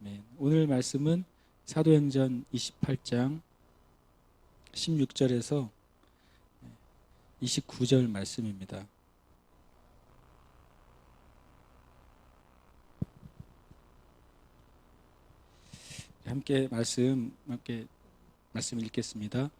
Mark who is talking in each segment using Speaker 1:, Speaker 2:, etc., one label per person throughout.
Speaker 1: 아멘. 오늘 말씀은 사도행전 28장 16절에서 29절 말씀입니다. 함께 말씀 읽겠습니다.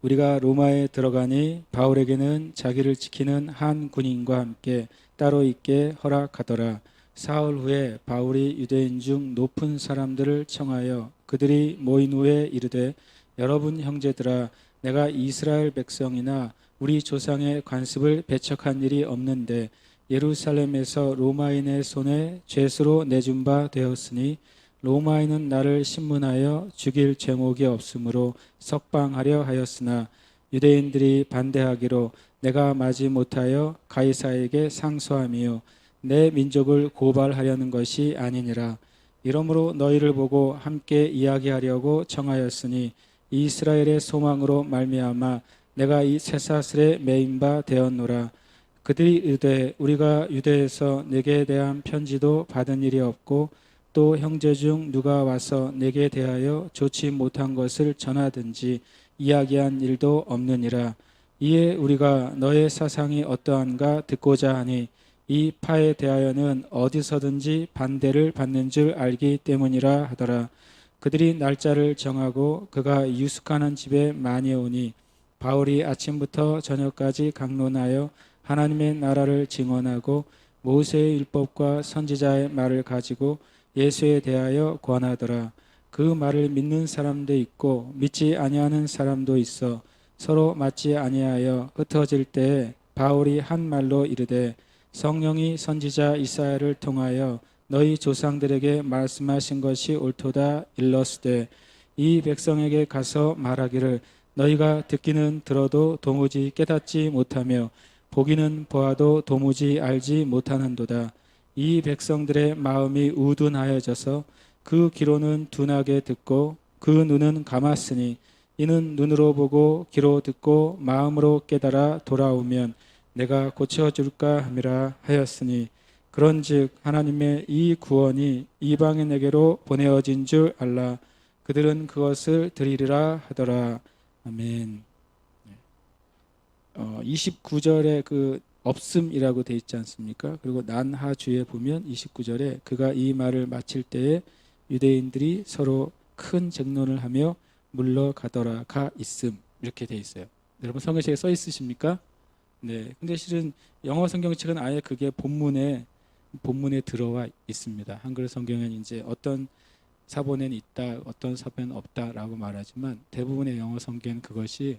Speaker 1: 우리가 로마에 들어가니 바울에게는 자기를 지키는 한 군인과 함께 따로 있게 허락하더라. 사흘 후에 바울이 유대인 중 높은 사람들을 청하여 그들이 모인 후에 이르되, 여러분 형제들아, 내가 이스라엘 백성이나 우리 조상의 관습을 배척한 일이 없는데 예루살렘에서 로마인의 손에 죄수로 내준 바 되었으니 로마인은 나를 신문하여 죽일 죄목이 없으므로 석방하려 하였으나 유대인들이 반대하기로 내가 마지 못하여 가이사에게 상소함이요 내 민족을 고발하려는 것이 아니니라. 이러므로 너희를 보고 함께 이야기하려고 청하였으니 이스라엘의 소망으로 말미암아 내가 이 쇠사슬에 매인 바 되었노라. 그들이 이르되, 우리가 유대에서 내게 대한 편지도 받은 일이 없고 또 형제 중 누가 와서 내게 대하여 좋지 못한 것을 전하든지 이야기한 일도 없느니라. 이에 우리가 너의 사상이 어떠한가 듣고자 하니 이 파에 대하여는 어디서든지 반대를 받는 줄 알기 때문이라 하더라. 그들이 날짜를 정하고 그가 유숙하는 집에 많이 오니 바울이 아침부터 저녁까지 강론하여 하나님의 나라를 증언하고 모세의 율법과 선지자의 말을 가지고 예수에 대하여 권하더라. 그 말을 믿는 사람도 있고 믿지 아니하는 사람도 있어 서로 맞지 아니하여 흩어질 때에 바울이 한 말로 이르되, 성령이 선지자 이사야를 통하여 너희 조상들에게 말씀하신 것이 옳도다 일렀으되, 이 백성에게 가서 말하기를 너희가 듣기는 들어도 도무지 깨닫지 못하며 보기는 보아도 도무지 알지 못하는도다. 이 백성들의 마음이 우둔하여져서 그 귀로는 둔하게 듣고 그 눈은 감았으니 이는 눈으로 보고 귀로 듣고 마음으로 깨달아 돌아오면 내가 고쳐줄까 함이라 하였으니, 그런즉 하나님의 이 구원이 이방인에게로 보내어진 줄 알라. 그들은 그것을 드리리라 하더라. 아멘. 29절에 그 없음이라고 돼 있지 않습니까? 그리고 난하주에 보면 29절에 그가 이 말을 마칠 때에 유대인들이 서로 큰 쟁론을 하며 물러가더라가 있음, 이렇게 돼 있어요. 여러분 성경책에 써 있으십니까? 네. 근데 실은 영어 성경책은 아예 그게 본문에 들어와 있습니다. 한글 성경은 이제 어떤 사본에는 있다, 어떤 사본에는 없다라고 말하지만 대부분의 영어 성경은 그것이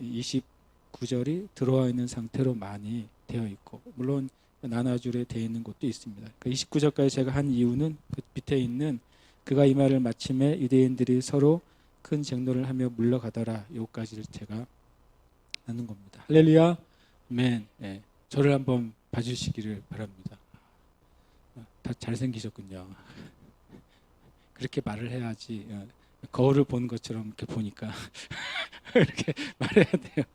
Speaker 1: 29절이 들어와 있는 상태로 많이 되어 있고, 물론 나나줄에 되어 있는 곳도 있습니다. 29절까지 제가 한 이유는 그 밑에 있는 그가 이 말을 마침에 유대인들이 서로 큰 쟁론을 하며 물러가더라, 요까지를 제가 하는 겁니다. 할렐루야. 아멘. 네. 저를 한번 봐주시기를 바랍니다. 다 잘생기셨군요. 그렇게 말을 해야지. 거울을 보는 것처럼 이렇게 보니까 이렇게 말해야 돼요.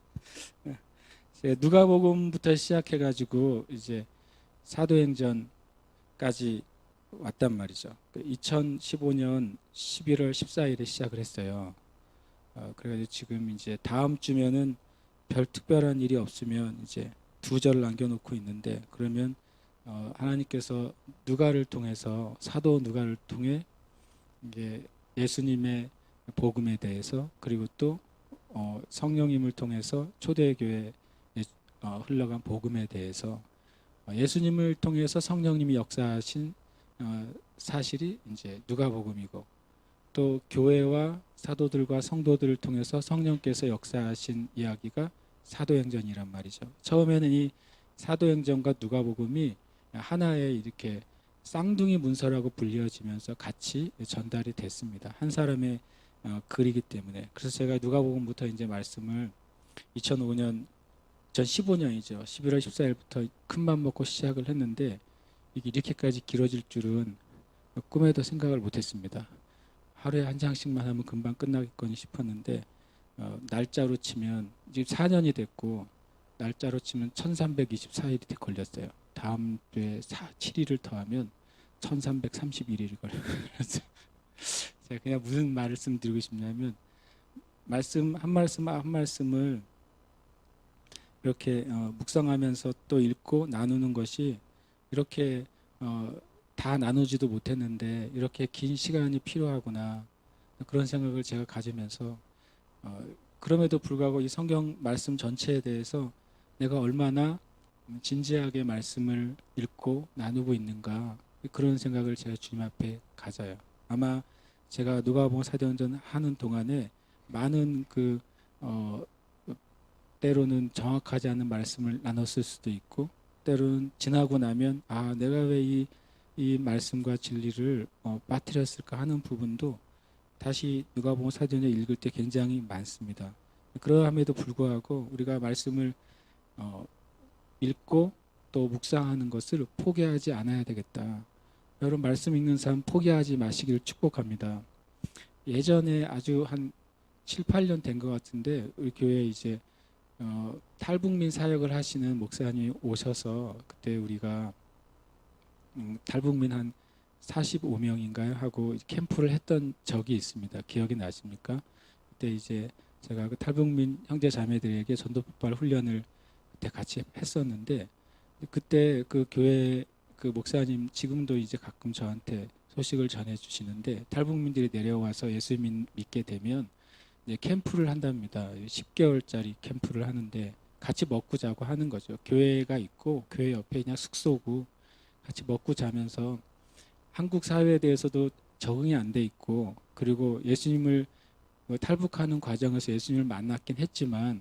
Speaker 1: 누가복음부터 시작해가지고 이제 사도행전까지 왔단 말이죠. 2015년 11월 14일에 시작을 했어요. 그래가지고 지금 이제 다음 주면은 별 특별한 일이 없으면 이제 2절 남겨놓고 있는데, 그러면 하나님께서 누가를 통해서, 사도 누가를 통해 이게 예수님의 복음에 대해서, 그리고 또 성령님을 통해서 초대교회에 흘러간 복음에 대해서, 예수님을 통해서 성령님이 역사하신 사실이 이제 누가복음이고, 또 교회와 사도들과 성도들을 통해서 성령께서 역사하신 이야기가 사도행전이란 말이죠. 처음에는 이 사도행전과 누가복음이 하나의 이렇게 쌍둥이 문서라고 불려지면서 같이 전달이 됐습니다. 한 사람의 글이기 때문에. 그래서 제가 누가복음부터 이제 말씀을 2015년이죠. 11월 14일부터 큰맘 먹고 시작을 했는데, 이게 이렇게까지 길어질 줄은 꿈에도 생각을 못했습니다. 하루에 한 장씩만 하면 금방 끝나겠거니 싶었는데, 날짜로 치면 지금 4년이 됐고, 날짜로 치면 1324일이 걸렸어요. 다음 주에 7일을 더하면 1331일이 걸렸어요. 제가 그냥 무슨 말씀 드리고 싶냐면 말씀 한 말씀 한 말씀을 이렇게 묵상하면서 또 읽고 나누는 것이 이렇게 다 나누지도 못했는데 이렇게 긴 시간이 필요하구나 그런 생각을 제가 가지면서 그럼에도 불구하고 이 성경 말씀 전체에 대해서 내가 얼마나 진지하게 말씀을 읽고 나누고 있는가 그런 생각을 제가 주님 앞에 가져요. 아마 제가 누가복음 사도행전 하는 동안에 많은 때로는 정확하지 않은 말씀을 나눴을 수도 있고 때로는 지나고 나면 내가 왜 이 말씀과 진리를 빠뜨렸을까 하는 부분도 다시 누가복음 사도행전 읽을 때 굉장히 많습니다. 그러함에도 불구하고 우리가 말씀을 읽고 또 묵상하는 것을 포기하지 않아야 되겠다. 여러분 말씀 읽는 사람 포기하지 마시기를 축복합니다. 예전에 아주 한 7, 8년 된 것 같은데 우리 교회에 이제 탈북민 사역을 하시는 목사님이 오셔서 그때 우리가 탈북민 한 45명인가요? 하고 캠프를 했던 적이 있습니다. 기억이 나십니까? 그때 이제 제가 그 탈북민 형제 자매들에게 전도 폭발 훈련을 그때 같이 했었는데 그때 그 교회 그 목사님 지금도 이제 가끔 저한테 소식을 전해 주시는데 탈북민들이 내려와서 예수 믿게 되면 이제 캠프를 한답니다. 10개월짜리 캠프를 하는데 같이 먹고 자고 하는 거죠. 교회가 있고 교회 옆에 그냥 숙소고 같이 먹고 자면서 한국 사회에 대해서도 적응이 안 돼 있고 그리고 예수님을 탈북하는 과정에서 예수님을 만났긴 했지만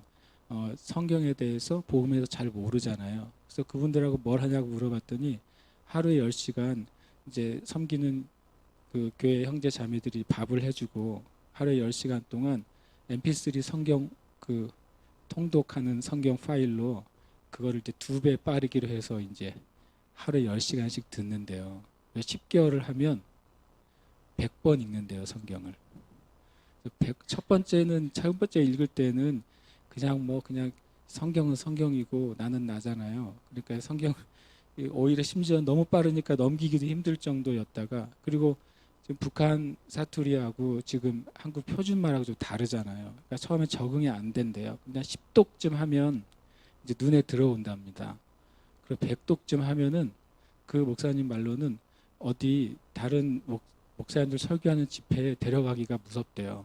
Speaker 1: 성경에 대해서 복음에서 잘 모르잖아요. 그래서 그분들하고 뭘 하냐고 물어봤더니 하루에 10시간 이제 섬기는 그 교회 형제 자매들이 밥을 해주고 하루에 10시간 동안 MP3 성경 그 통독하는 성경 파일로 그거를 이제 2배 빠르기로 해서 이제 하루에 10시간씩 듣는데요. 10개월을 하면 100번 읽는데요, 성경을. 첫 번째는 첫 번째 읽을 때는 그냥 성경은 성경이고 나는 나잖아요. 그러니까 성경 오히려 심지어 너무 빠르니까 넘기기도 힘들 정도였다가 그리고 지금 북한 사투리하고 지금 한국 표준말하고 좀 다르잖아요. 그러니까 처음에 적응이 안 된대요. 그냥 10독쯤 하면 이제 눈에 들어온답니다. 그리고 100독쯤 하면은 그 목사님 말로는 어디 다른 목사님들 설교하는 집회에 데려가기가 무섭대요.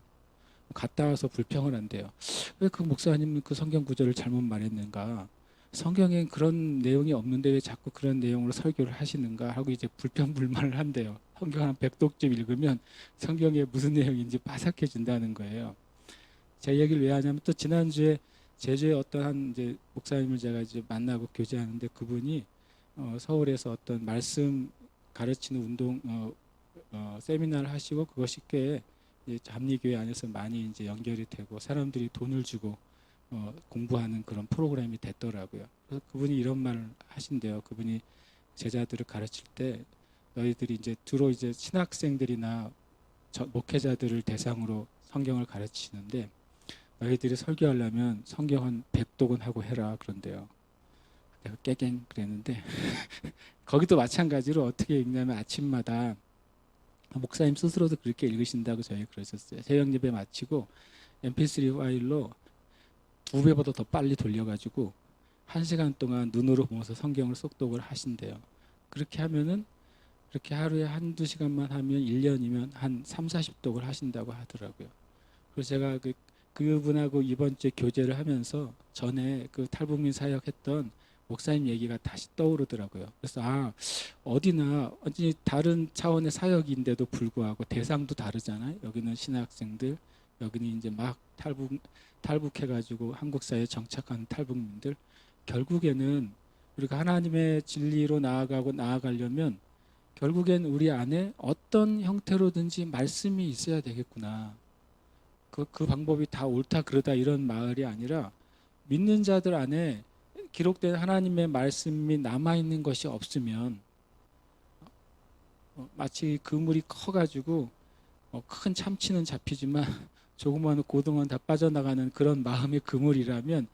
Speaker 1: 갔다 와서 불평을 한대요. 왜 그 목사님은 그 성경 구절을 잘못 말했는가? 성경엔 그런 내용이 없는데 왜 자꾸 그런 내용으로 설교를 하시는가 하고 이제 불평불만을 한대요. 성경 한 100독쯤 읽으면 성경에 무슨 내용인지 빠삭해진다는 거예요. 제 얘기를 왜 하냐면 또 지난주에 제주에 어떤 한 이제 목사님을 제가 이제 만나고 교제하는데 그분이 서울에서 어떤 말씀 가르치는 운동 세미나를 하시고 그것이 꽤 잡리교회 안에서 많이 이제 연결이 되고 사람들이 돈을 주고 공부하는 그런 프로그램이 됐더라고요. 그래서 그분이 이런 말을 하신대요. 그분이 제자들을 가르칠 때 너희들이 이제 주로 이제 신학생들이나 목회자들을 대상으로 성경을 가르치는데 너희들이 설교하려면 성경 한 100독은 하고 해라 그런데요. 내가 깨갱 그랬는데 거기도 마찬가지로 어떻게 읽냐면 아침마다 목사님 스스로도 그렇게 읽으신다고 저희 그러셨어요. 새벽 예배 마치고 MP3 파일로 2배보다 더 빨리 돌려가지고 1시간 동안 눈으로 보면서 성경을 속독을 하신대요. 그렇게 하면은 그렇게 하루에 한두 시간만 하면 1년이면 한 3, 40독을 하신다고 하더라고요. 그래서 제가 그분하고 이번 주에 교제를 하면서 전에 그 탈북민 사역했던 목사님 얘기가 다시 떠오르더라고요. 그래서 어디나 완전히 다른 차원의 사역인데도 불구하고 대상도 다르잖아요. 여기는 신학생들, 여기는 이제 막 탈북해가지고 한국 사회에 정착한 탈북민들. 결국에는 우리가 하나님의 진리로 나아가려면 결국엔 우리 안에 어떤 형태로든지 말씀이 있어야 되겠구나. 그 방법이 다 옳다 그러다 이런 말이 아니라 믿는 자들 안에 기록된 하나님의 말씀이 남아있는 것이 없으면 마치 그물이 커가지고 큰 참치는 잡히지만 조그마한 고등어는 다 빠져나가는 그런 마음의 그물이라면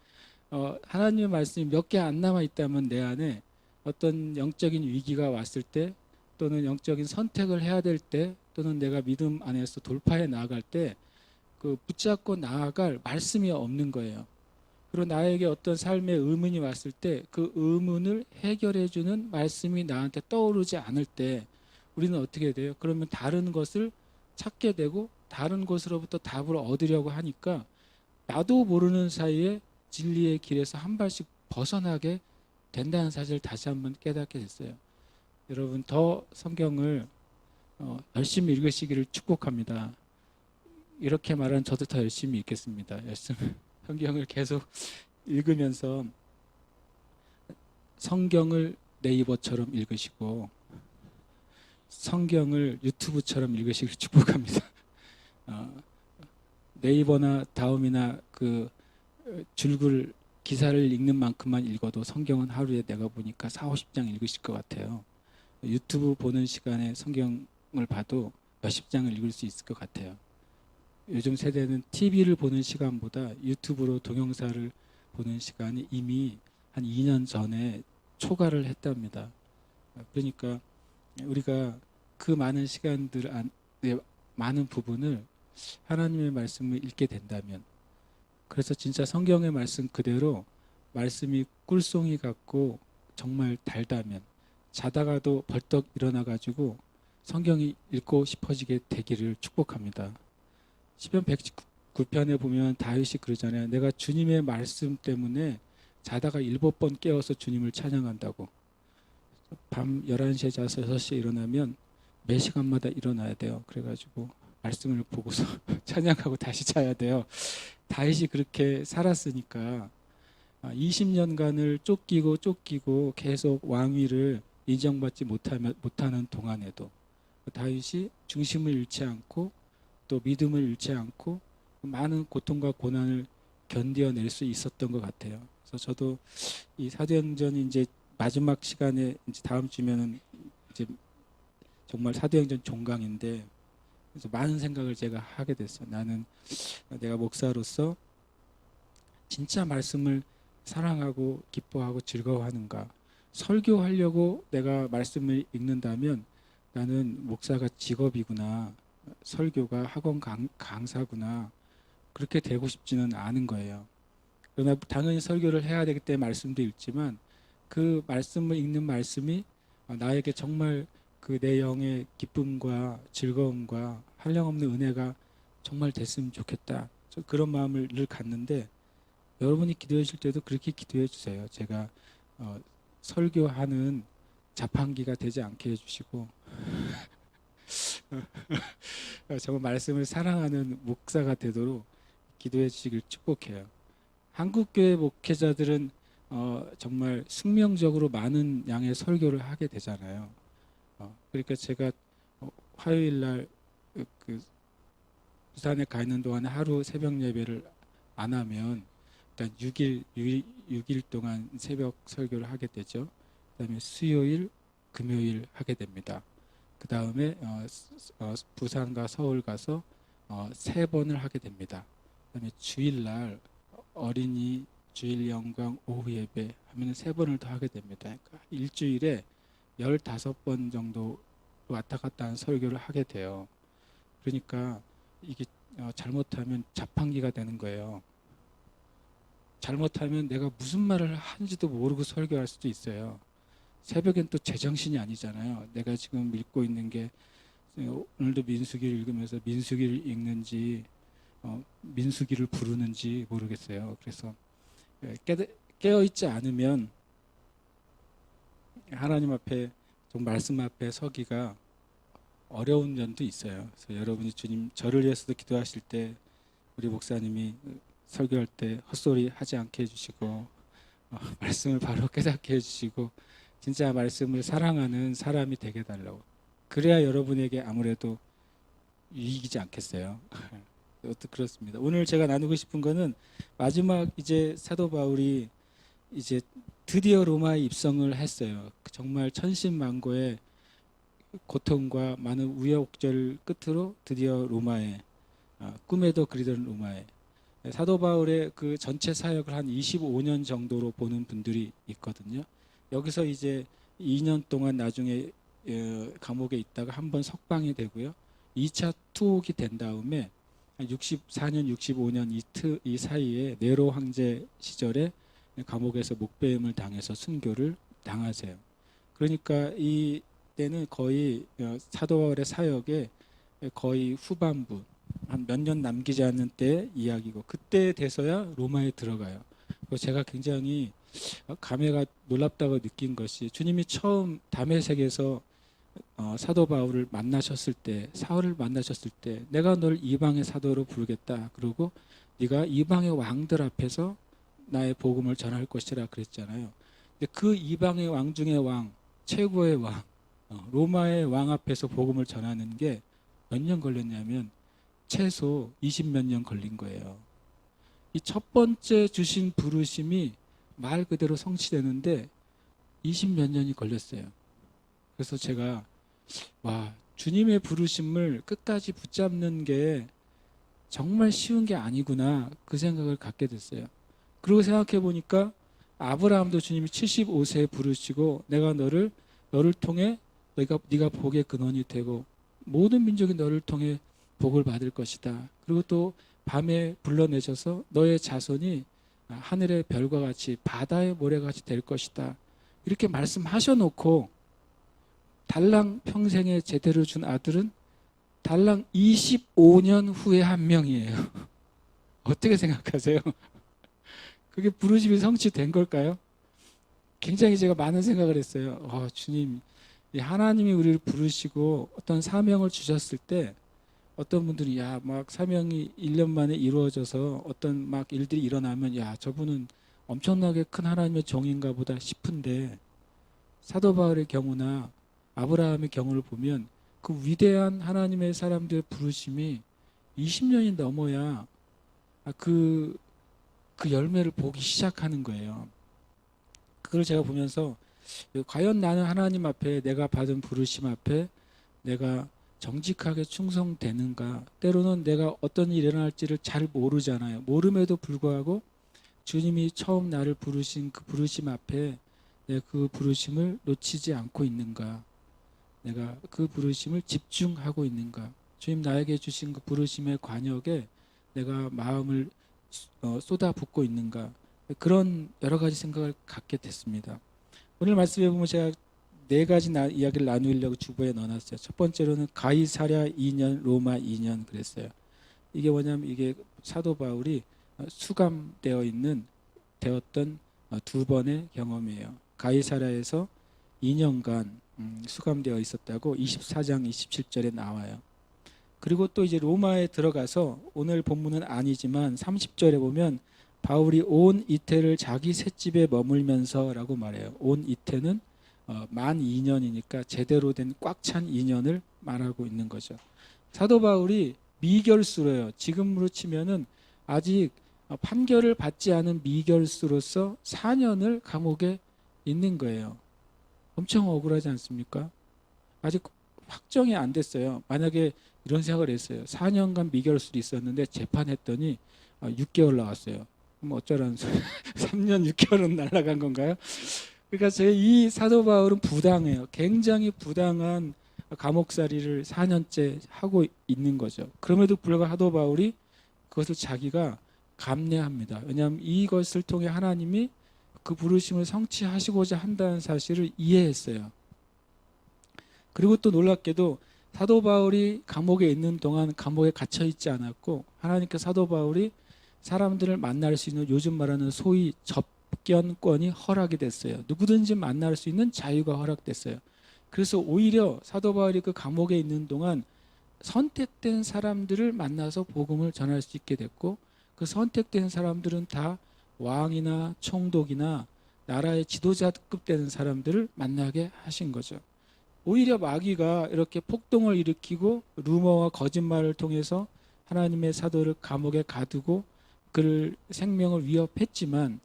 Speaker 1: 하나님의 말씀이 몇 개 안 남아있다면 내 안에 어떤 영적인 위기가 왔을 때 또는 영적인 선택을 해야 될 때, 또는 내가 믿음 안에서 돌파해 나아갈 때 그 붙잡고 나아갈 말씀이 없는 거예요. 그리고 나에게 어떤 삶의 의문이 왔을 때 그 의문을 해결해 주는 말씀이 나한테 떠오르지 않을 때 우리는 어떻게 돼요? 그러면 다른 것을 찾게 되고 다른 곳으로부터 답을 얻으려고 하니까 나도 모르는 사이에 진리의 길에서 한 발씩 벗어나게 된다는 사실을 다시 한번 깨닫게 됐어요. 여러분 더 성경을 열심히 읽으시기를 축복합니다. 이렇게 말하면 저도 더 열심히 읽겠습니다. 열심히 성경을 계속 읽으면서 성경을 네이버처럼 읽으시고 성경을 유튜브처럼 읽으시길 축복합니다. 네이버나 다음이나 그 줄글 기사를 읽는 만큼만 읽어도 성경은 하루에 내가 보니까 4, 50장 읽으실 것 같아요. 유튜브 보는 시간에 성경을 봐도 몇십 장을 읽을 수 있을 것 같아요. 요즘 세대는 TV를 보는 시간보다 유튜브로 동영상을 보는 시간이 이미 한 2년 전에 초과를 했답니다. 그러니까 우리가 그 많은 시간들 안에 많은 부분을 하나님의 말씀을 읽게 된다면, 그래서 진짜 성경의 말씀 그대로 말씀이 꿀송이 같고 정말 달다면 자다가도 벌떡 일어나 가지고 성경이 읽고 싶어지게 되기를 축복합니다. 시편 119편에 보면 다윗이 그러잖아요. 내가 주님의 말씀 때문에 자다가 7번 깨어서 주님을 찬양한다고. 밤 11시에 자서 6시에 일어나면 매 시간마다 일어나야 돼요. 그래가지고 말씀을 보고서 찬양하고 다시 자야 돼요. 다윗이 그렇게 살았으니까 20년간을 쫓기고 계속 왕위를 인정받지 못하는 동안에도 다윗이 중심을 잃지 않고 또 믿음을 잃지 않고 많은 고통과 고난을 견뎌낼 수 있었던 것 같아요. 그래서 저도 이 사도행전이 이제 마지막 시간에 이제 다음 주면은 이제 정말 사도행전 종강인데, 그래서 많은 생각을 제가 하게 됐어요. 나는 내가 목사로서 진짜 말씀을 사랑하고 기뻐하고 즐거워하는가? 설교하려고 내가 말씀을 읽는다면 나는 목사가 직업이구나. 설교가 학원 강사구나. 그렇게 되고 싶지는 않은 거예요. 그러나 당연히 설교를 해야 되기 때문에 말씀도 읽지만 그 말씀을 읽는 말씀이 나에게 정말 그 내 영의 기쁨과 즐거움과 한량없는 은혜가 정말 됐으면 좋겠다. 그런 마음을 늘 갖는데, 여러분이 기도해 주실 때도 그렇게 기도해 주세요. 제가 설교하는 자판기가 되지 않게 해주시고 정말 말씀을 사랑하는 목사가 되도록 기도해 주시길 축복해요. 한국교회 목회자들은 정말 숙명적으로 많은 양의 설교를 하게 되잖아요. 그러니까 제가 화요일 날 그 부산에 가 있는 동안에 하루 새벽 예배를 안 하면 일단 6일 동안 새벽 설교를 하게 되죠. 그다음에 수요일, 금요일 하게 됩니다. 그 다음에 부산과 서울 가서 3번을 하게 됩니다. 그다음에 주일날 어린이 주일 영광 오후 예배 하면 3번을 더 하게 됩니다. 그러니까 일주일에 15번 정도 왔다 갔다 한 설교를 하게 돼요. 그러니까 이게 잘못하면 자판기가 되는 거예요. 잘못하면 내가 무슨 말을 하는지도 모르고 설교할 수도 있어요. 새벽엔 또 제정신이 아니잖아요. 내가 지금 읽고 있는 게 오늘도 민수기를 읽으면서 민수기를 읽는지 민수기를 부르는지 모르겠어요. 그래서 깨어있지 않으면 하나님 앞에 좀 말씀 앞에 서기가 어려운 면도 있어요. 그래서 여러분이 주님 저를 위해서도 기도하실 때 우리 목사님이 설교할 때 헛소리 하지 않게 해주시고 말씀을 바로 깨닫게 해주시고 진짜 말씀을 사랑하는 사람이 되게 달라고. 그래야 여러분에게 아무래도 유익이지 않겠어요. 그렇습니다. 오늘 제가 나누고 싶은 거는 마지막 이제 사도 바울이 이제 드디어 로마에 입성을 했어요. 정말 천신만고의 고통과 많은 우여곡절 끝으로 드디어 로마에 꿈에도 그리던 로마에 사도 바울의 그 전체 사역을 한 25년 정도로 보는 분들이 있거든요. 여기서 이제 2년 동안 나중에 감옥에 있다가 한 번 석방이 되고요. 2차 투옥이 된 다음에 64년, 65년 이 사이에 네로 황제 시절에 감옥에서 목배임을 당해서 순교를 당하세요. 그러니까 이 때는 거의 사도 바울의 사역의 거의 후반부, 한 몇 년 남기지 않는 때 이야기고, 그때 돼서야 로마에 들어가요. 제가 굉장히 감회가 놀랍다고 느낀 것이, 주님이 처음 다메섹에서 사도 바울을 만나셨을 때, 사울을 만나셨을 때, 내가 널 이방의 사도로 부르겠다. 그리고 네가 이방의 왕들 앞에서 나의 복음을 전할 것이라 그랬잖아요. 근데 그 이방의 왕 중의 왕, 최고의 왕, 로마의 왕 앞에서 복음을 전하는 게 몇 년 걸렸냐면 최소 20몇 년 걸린 거예요. 이 첫 번째 주신 부르심이 말 그대로 성취되는데 20몇 년이 걸렸어요. 그래서 제가 주님의 부르심을 끝까지 붙잡는 게 정말 쉬운 게 아니구나, 그 생각을 갖게 됐어요. 그리고 생각해 보니까 아브라함도 주님이 75세에 부르시고 내가 너를 통해 네가 복의 근원이 되고 모든 민족이 너를 통해 복을 받을 것이다. 그리고 또 밤에 불러내셔서 너의 자손이 하늘의 별과 같이 바다의 모래같이 될 것이다. 이렇게 말씀하셔놓고 달랑 평생에 제대로 준 아들은 달랑 25년 후에 한 명이에요. 어떻게 생각하세요? 그게 부르심이 성취된 걸까요? 굉장히 제가 많은 생각을 했어요. 주님, 하나님이 우리를 부르시고 어떤 사명을 주셨을 때 어떤 분들이 막 사명이 1년 만에 이루어져서 어떤 막 일들이 일어나면 저분은 엄청나게 큰 하나님의 종인가 보다 싶은데, 사도 바울의 경우나 아브라함의 경우를 보면 그 위대한 하나님의 사람들의 부르심이 20년이 넘어야 그 열매를 보기 시작하는 거예요. 그걸 제가 보면서 과연 나는 하나님 앞에, 내가 받은 부르심 앞에 내가 정직하게 충성되는가. 때로는 내가 어떤 일이 일어날지를 잘 모르잖아요. 모름에도 불구하고 주님이 처음 나를 부르신 그 부르심 앞에 내가 그 부르심을 놓치지 않고 있는가. 내가 그 부르심을 집중하고 있는가. 주님 나에게 주신 그 부르심의 관역에 내가 마음을 쏟아붓고 있는가. 그런 여러 가지 생각을 갖게 됐습니다. 오늘 말씀에 보면 제가 네 가지 이야기를 나누려고 주보에 넣어놨어요. 첫 번째로는 가이사랴 2년, 로마 2년 그랬어요. 이게 뭐냐면 이게 사도 바울이 되었던 두 번의 경험이에요. 가이사랴에서 2년간 수감되어 있었다고 24장 27절에 나와요. 그리고 또 이제 로마에 들어가서, 오늘 본문은 아니지만 30절에 보면 바울이 온 이태를 자기 셋집에 머물면서라고 말해요. 온 이태는 만 2년이니까 제대로 된 꽉 찬 2년을 말하고 있는 거죠. 사도 바울이 미결수로요. 지금으로 치면은 아직 판결을 받지 않은 미결수로서 4년을 감옥에 있는 거예요. 엄청 억울하지 않습니까? 아직 확정이 안 됐어요. 만약에 이런 생각을 했어요. 4년간 미결수로 있었는데 재판했더니 6개월 나왔어요. 그럼 어쩌라는 소리? 3년 6개월은 날아간 건가요? 그러니까 이 사도 바울은 부당해요. 굉장히 부당한 감옥살이를 4년째 하고 있는 거죠. 그럼에도 불구하고 사도 바울이 그것을 자기가 감내합니다. 왜냐하면 이것을 통해 하나님이 그 부르심을 성취하시고자 한다는 사실을 이해했어요. 그리고 또 놀랍게도 사도 바울이 감옥에 있는 동안 감옥에 갇혀 있지 않았고, 하나님께서 사도 바울이 사람들을 만날 수 있는, 요즘 말하는 소위 접견권이 허락이 됐어요. 누구든지 만날 수 있는 자유가 허락됐어요. 그래서 오히려 사도 바울이 그 감옥에 있는 동안 선택된 사람들을 만나서 복음을 전할 수 있게 됐고, 그 선택된 사람들은 다 왕이나 총독이나 나라의 지도자급 되는 사람들을 만나게 하신 거죠. 오히려 마귀가 이렇게 폭동을 일으키고 루머와 거짓말을 통해서 하나님의 사도를 감옥에 가두고 그를 생명을 위협했지만,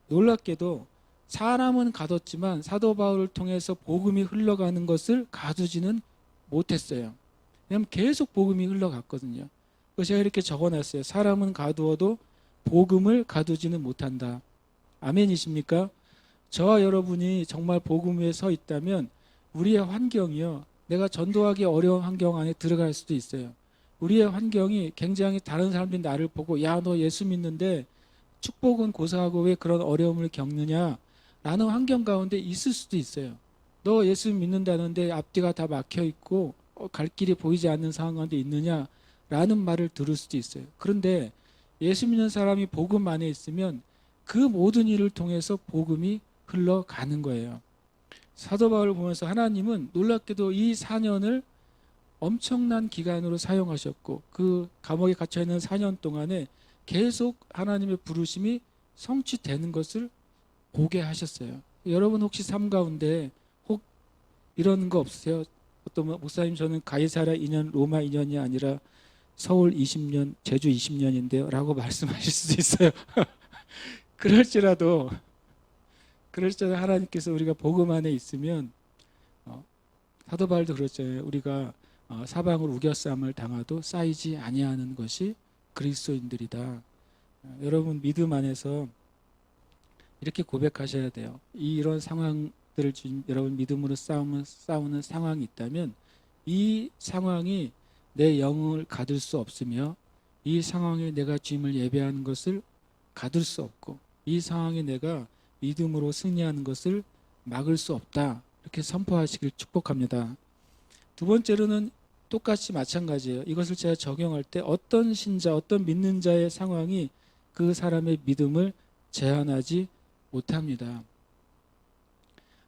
Speaker 1: 놀랍게도 사람은 가뒀지만 사도 바울을 통해서 복음이 흘러가는 것을 가두지는 못했어요. 왜냐하면 계속 복음이 흘러갔거든요. 그래서 제가 이렇게 적어놨어요. 사람은 가두어도 복음을 가두지는 못한다. 아멘이십니까? 저와 여러분이 정말 복음 위에 서 있다면 우리의 환경이요. 내가 전도하기 어려운 환경 안에 들어갈 수도 있어요. 우리의 환경이 굉장히 다른 사람들이 나를 보고 야, 너 예수 믿는데 축복은 고사하고 왜 그런 어려움을 겪느냐? 라는 환경 가운데 있을 수도 있어요. 너 예수 믿는다는데 앞뒤가 다 막혀 있고 갈 길이 보이지 않는 상황 가운데 있느냐? 라는 말을 들을 수도 있어요. 그런데 예수 믿는 사람이 복음 안에 있으면 그 모든 일을 통해서 복음이 흘러가는 거예요. 사도 바울을 보면서 하나님은 놀랍게도 이 4년을 엄청난 기간으로 사용하셨고 그 감옥에 갇혀 있는 4년 동안에 계속 하나님의 부르심이 성취되는 것을 보게 하셨어요. 여러분 혹시 삶 가운데 혹 이런 거 없으세요? 어떤 목사님 저는 가이사랴 2년 로마 2년이 아니라 서울 20년 제주 20년인데요 라고 말씀하실 수도 있어요. 그럴지라도 하나님께서 우리가 복음 안에 있으면 사도 바울도 그랬잖아요. 우리가 사방으로 우겨쌈을 당하도 쌓이지 아니하는 것이 그리스도인들이다. 여러분 믿음 안에서 이렇게 고백하셔야 돼요. 이런 상황들을 여러분 믿음으로 싸우는 상황이 있다면 이 상황이 내 영을 가둘 수 없으며 이 상황에 내가 주님을 예배하는 것을 가둘 수 없고 이 상황에 내가 믿음으로 승리하는 것을 막을 수 없다. 이렇게 선포하시길 축복합니다. 두 번째로는 똑같이 마찬가지예요. 이것을 제가 적용할 때 어떤 신자, 어떤 믿는 자의 상황이 그 사람의 믿음을 제한하지 못합니다.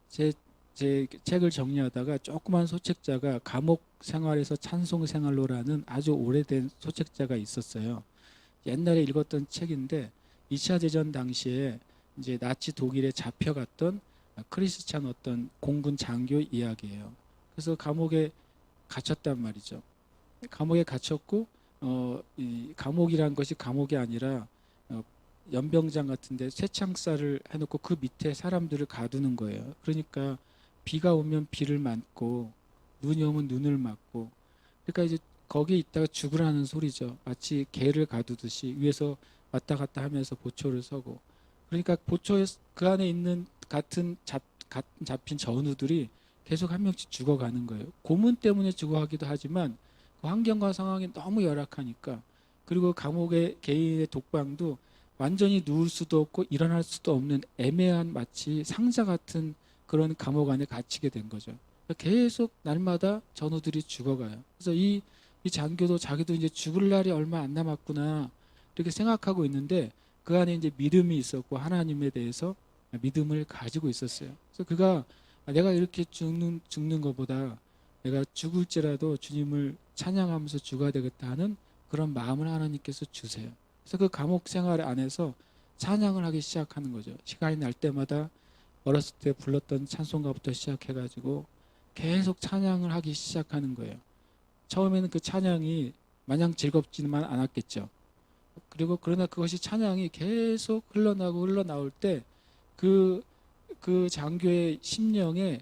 Speaker 1: 제 책을 정리하다가 조그만 소책자가 감옥 생활에서 찬송 생활로라는 아주 오래된 소책자가 있었어요. 옛날에 읽었던 책인데 2차 대전 당시에 이제 나치 독일에 잡혀갔던 크리스찬 어떤 공군 장교 이야기예요. 그래서 감옥에 갇혔단 말이죠. 감옥에 갇혔고 이 감옥이란 것이 감옥이 아니라 연병장 같은데 쇠창살을 해놓고 그 밑에 사람들을 가두는 거예요. 그러니까 비가 오면 비를 맞고 눈이 오면 눈을 맞고 그러니까 이제 거기에 있다가 죽으라는 소리죠. 마치 개를 가두듯이 위에서 왔다 갔다 하면서 보초를 서고 그러니까 보초에 그 안에 있는 잡힌 전우들이 계속 한 명씩 죽어가는 거예요. 고문 때문에 죽어가기도 하지만 그 환경과 상황이 너무 열악하니까 그리고 감옥의 개인의 독방도 완전히 누울 수도 없고 일어날 수도 없는 애매한 마치 상자 같은 그런 감옥 안에 갇히게 된 거죠. 계속 날마다 전우들이 죽어가요. 그래서 이 장교도 자기도 이제 죽을 날이 얼마 안 남았구나 이렇게 생각하고 있는데 그 안에 이제 믿음이 있었고 하나님에 대해서 믿음을 가지고 있었어요. 그래서 그가 내가 이렇게 죽는 것보다 내가 죽을지라도 주님을 찬양하면서 죽어야 되겠다 하는 그런 마음을 하나님께서 주세요. 그래서 그 감옥 생활 안에서 찬양을 하기 시작하는 거죠. 시간이 날 때마다 어렸을 때 불렀던 찬송가부터 시작해가지고 계속 찬양을 하기 시작하는 거예요. 처음에는 그 찬양이 마냥 즐겁지만 않았겠죠. 그리고 그러나 그것이 찬양이 계속 흘러나올 때 그 장교의 심령에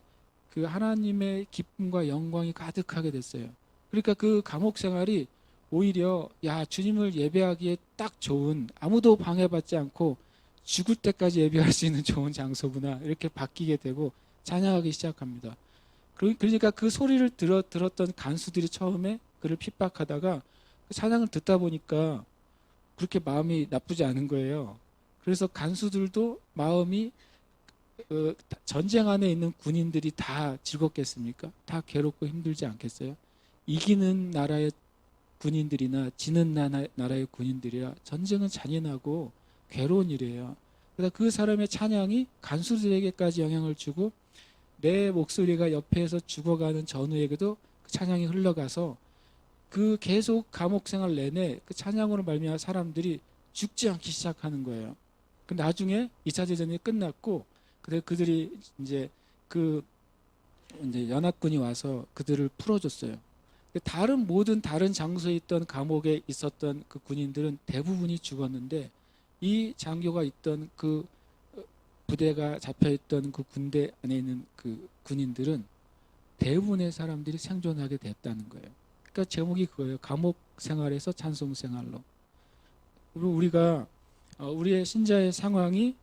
Speaker 1: 그 하나님의 기쁨과 영광이 가득하게 됐어요. 그러니까 그 감옥 생활이 오히려 야 주님을 예배하기에 딱 좋은 아무도 방해받지 않고 죽을 때까지 예배할 수 있는 좋은 장소구나 이렇게 바뀌게 되고 찬양하기 시작합니다. 그러니까 그 소리를 들었던 간수들이 처음에 그를 핍박하다가 그 찬양을 듣다 보니까 그렇게 마음이 나쁘지 않은 거예요. 그래서 간수들도 마음이 전쟁 안에 있는 군인들이 다 즐겁겠습니까? 다 괴롭고 힘들지 않겠어요? 이기는 나라의 군인들이나 지는 나라의 군인들이라 전쟁은 잔인하고 괴로운 일이에요. 그래서 그 사람의 찬양이 간수들에게까지 영향을 주고 내 목소리가 옆에서 죽어가는 전우에게도 그 찬양이 흘러가서 그 계속 감옥 생활 내내 그 찬양으로 말미암아 사람들이 죽지 않기 시작하는 거예요. 그 나중에 2차 대전이 끝났고 그들이 이제 이제 연합군이 와서 그들을 풀어줬어요. 모든 다른 장소에 있던 감옥에 있었던 그 군인들은 대부분이 죽었는데 이 장교가 있던 그 부대가 잡혀있던 그 군대 안에 있는 그 군인들은 대부분의 사람들이 생존하게 됐다는 거예요. 그러니까 제목이 그거예요. 감옥 생활에서 찬송 생활로. 그리고 우리가 우리의 신자의 상황이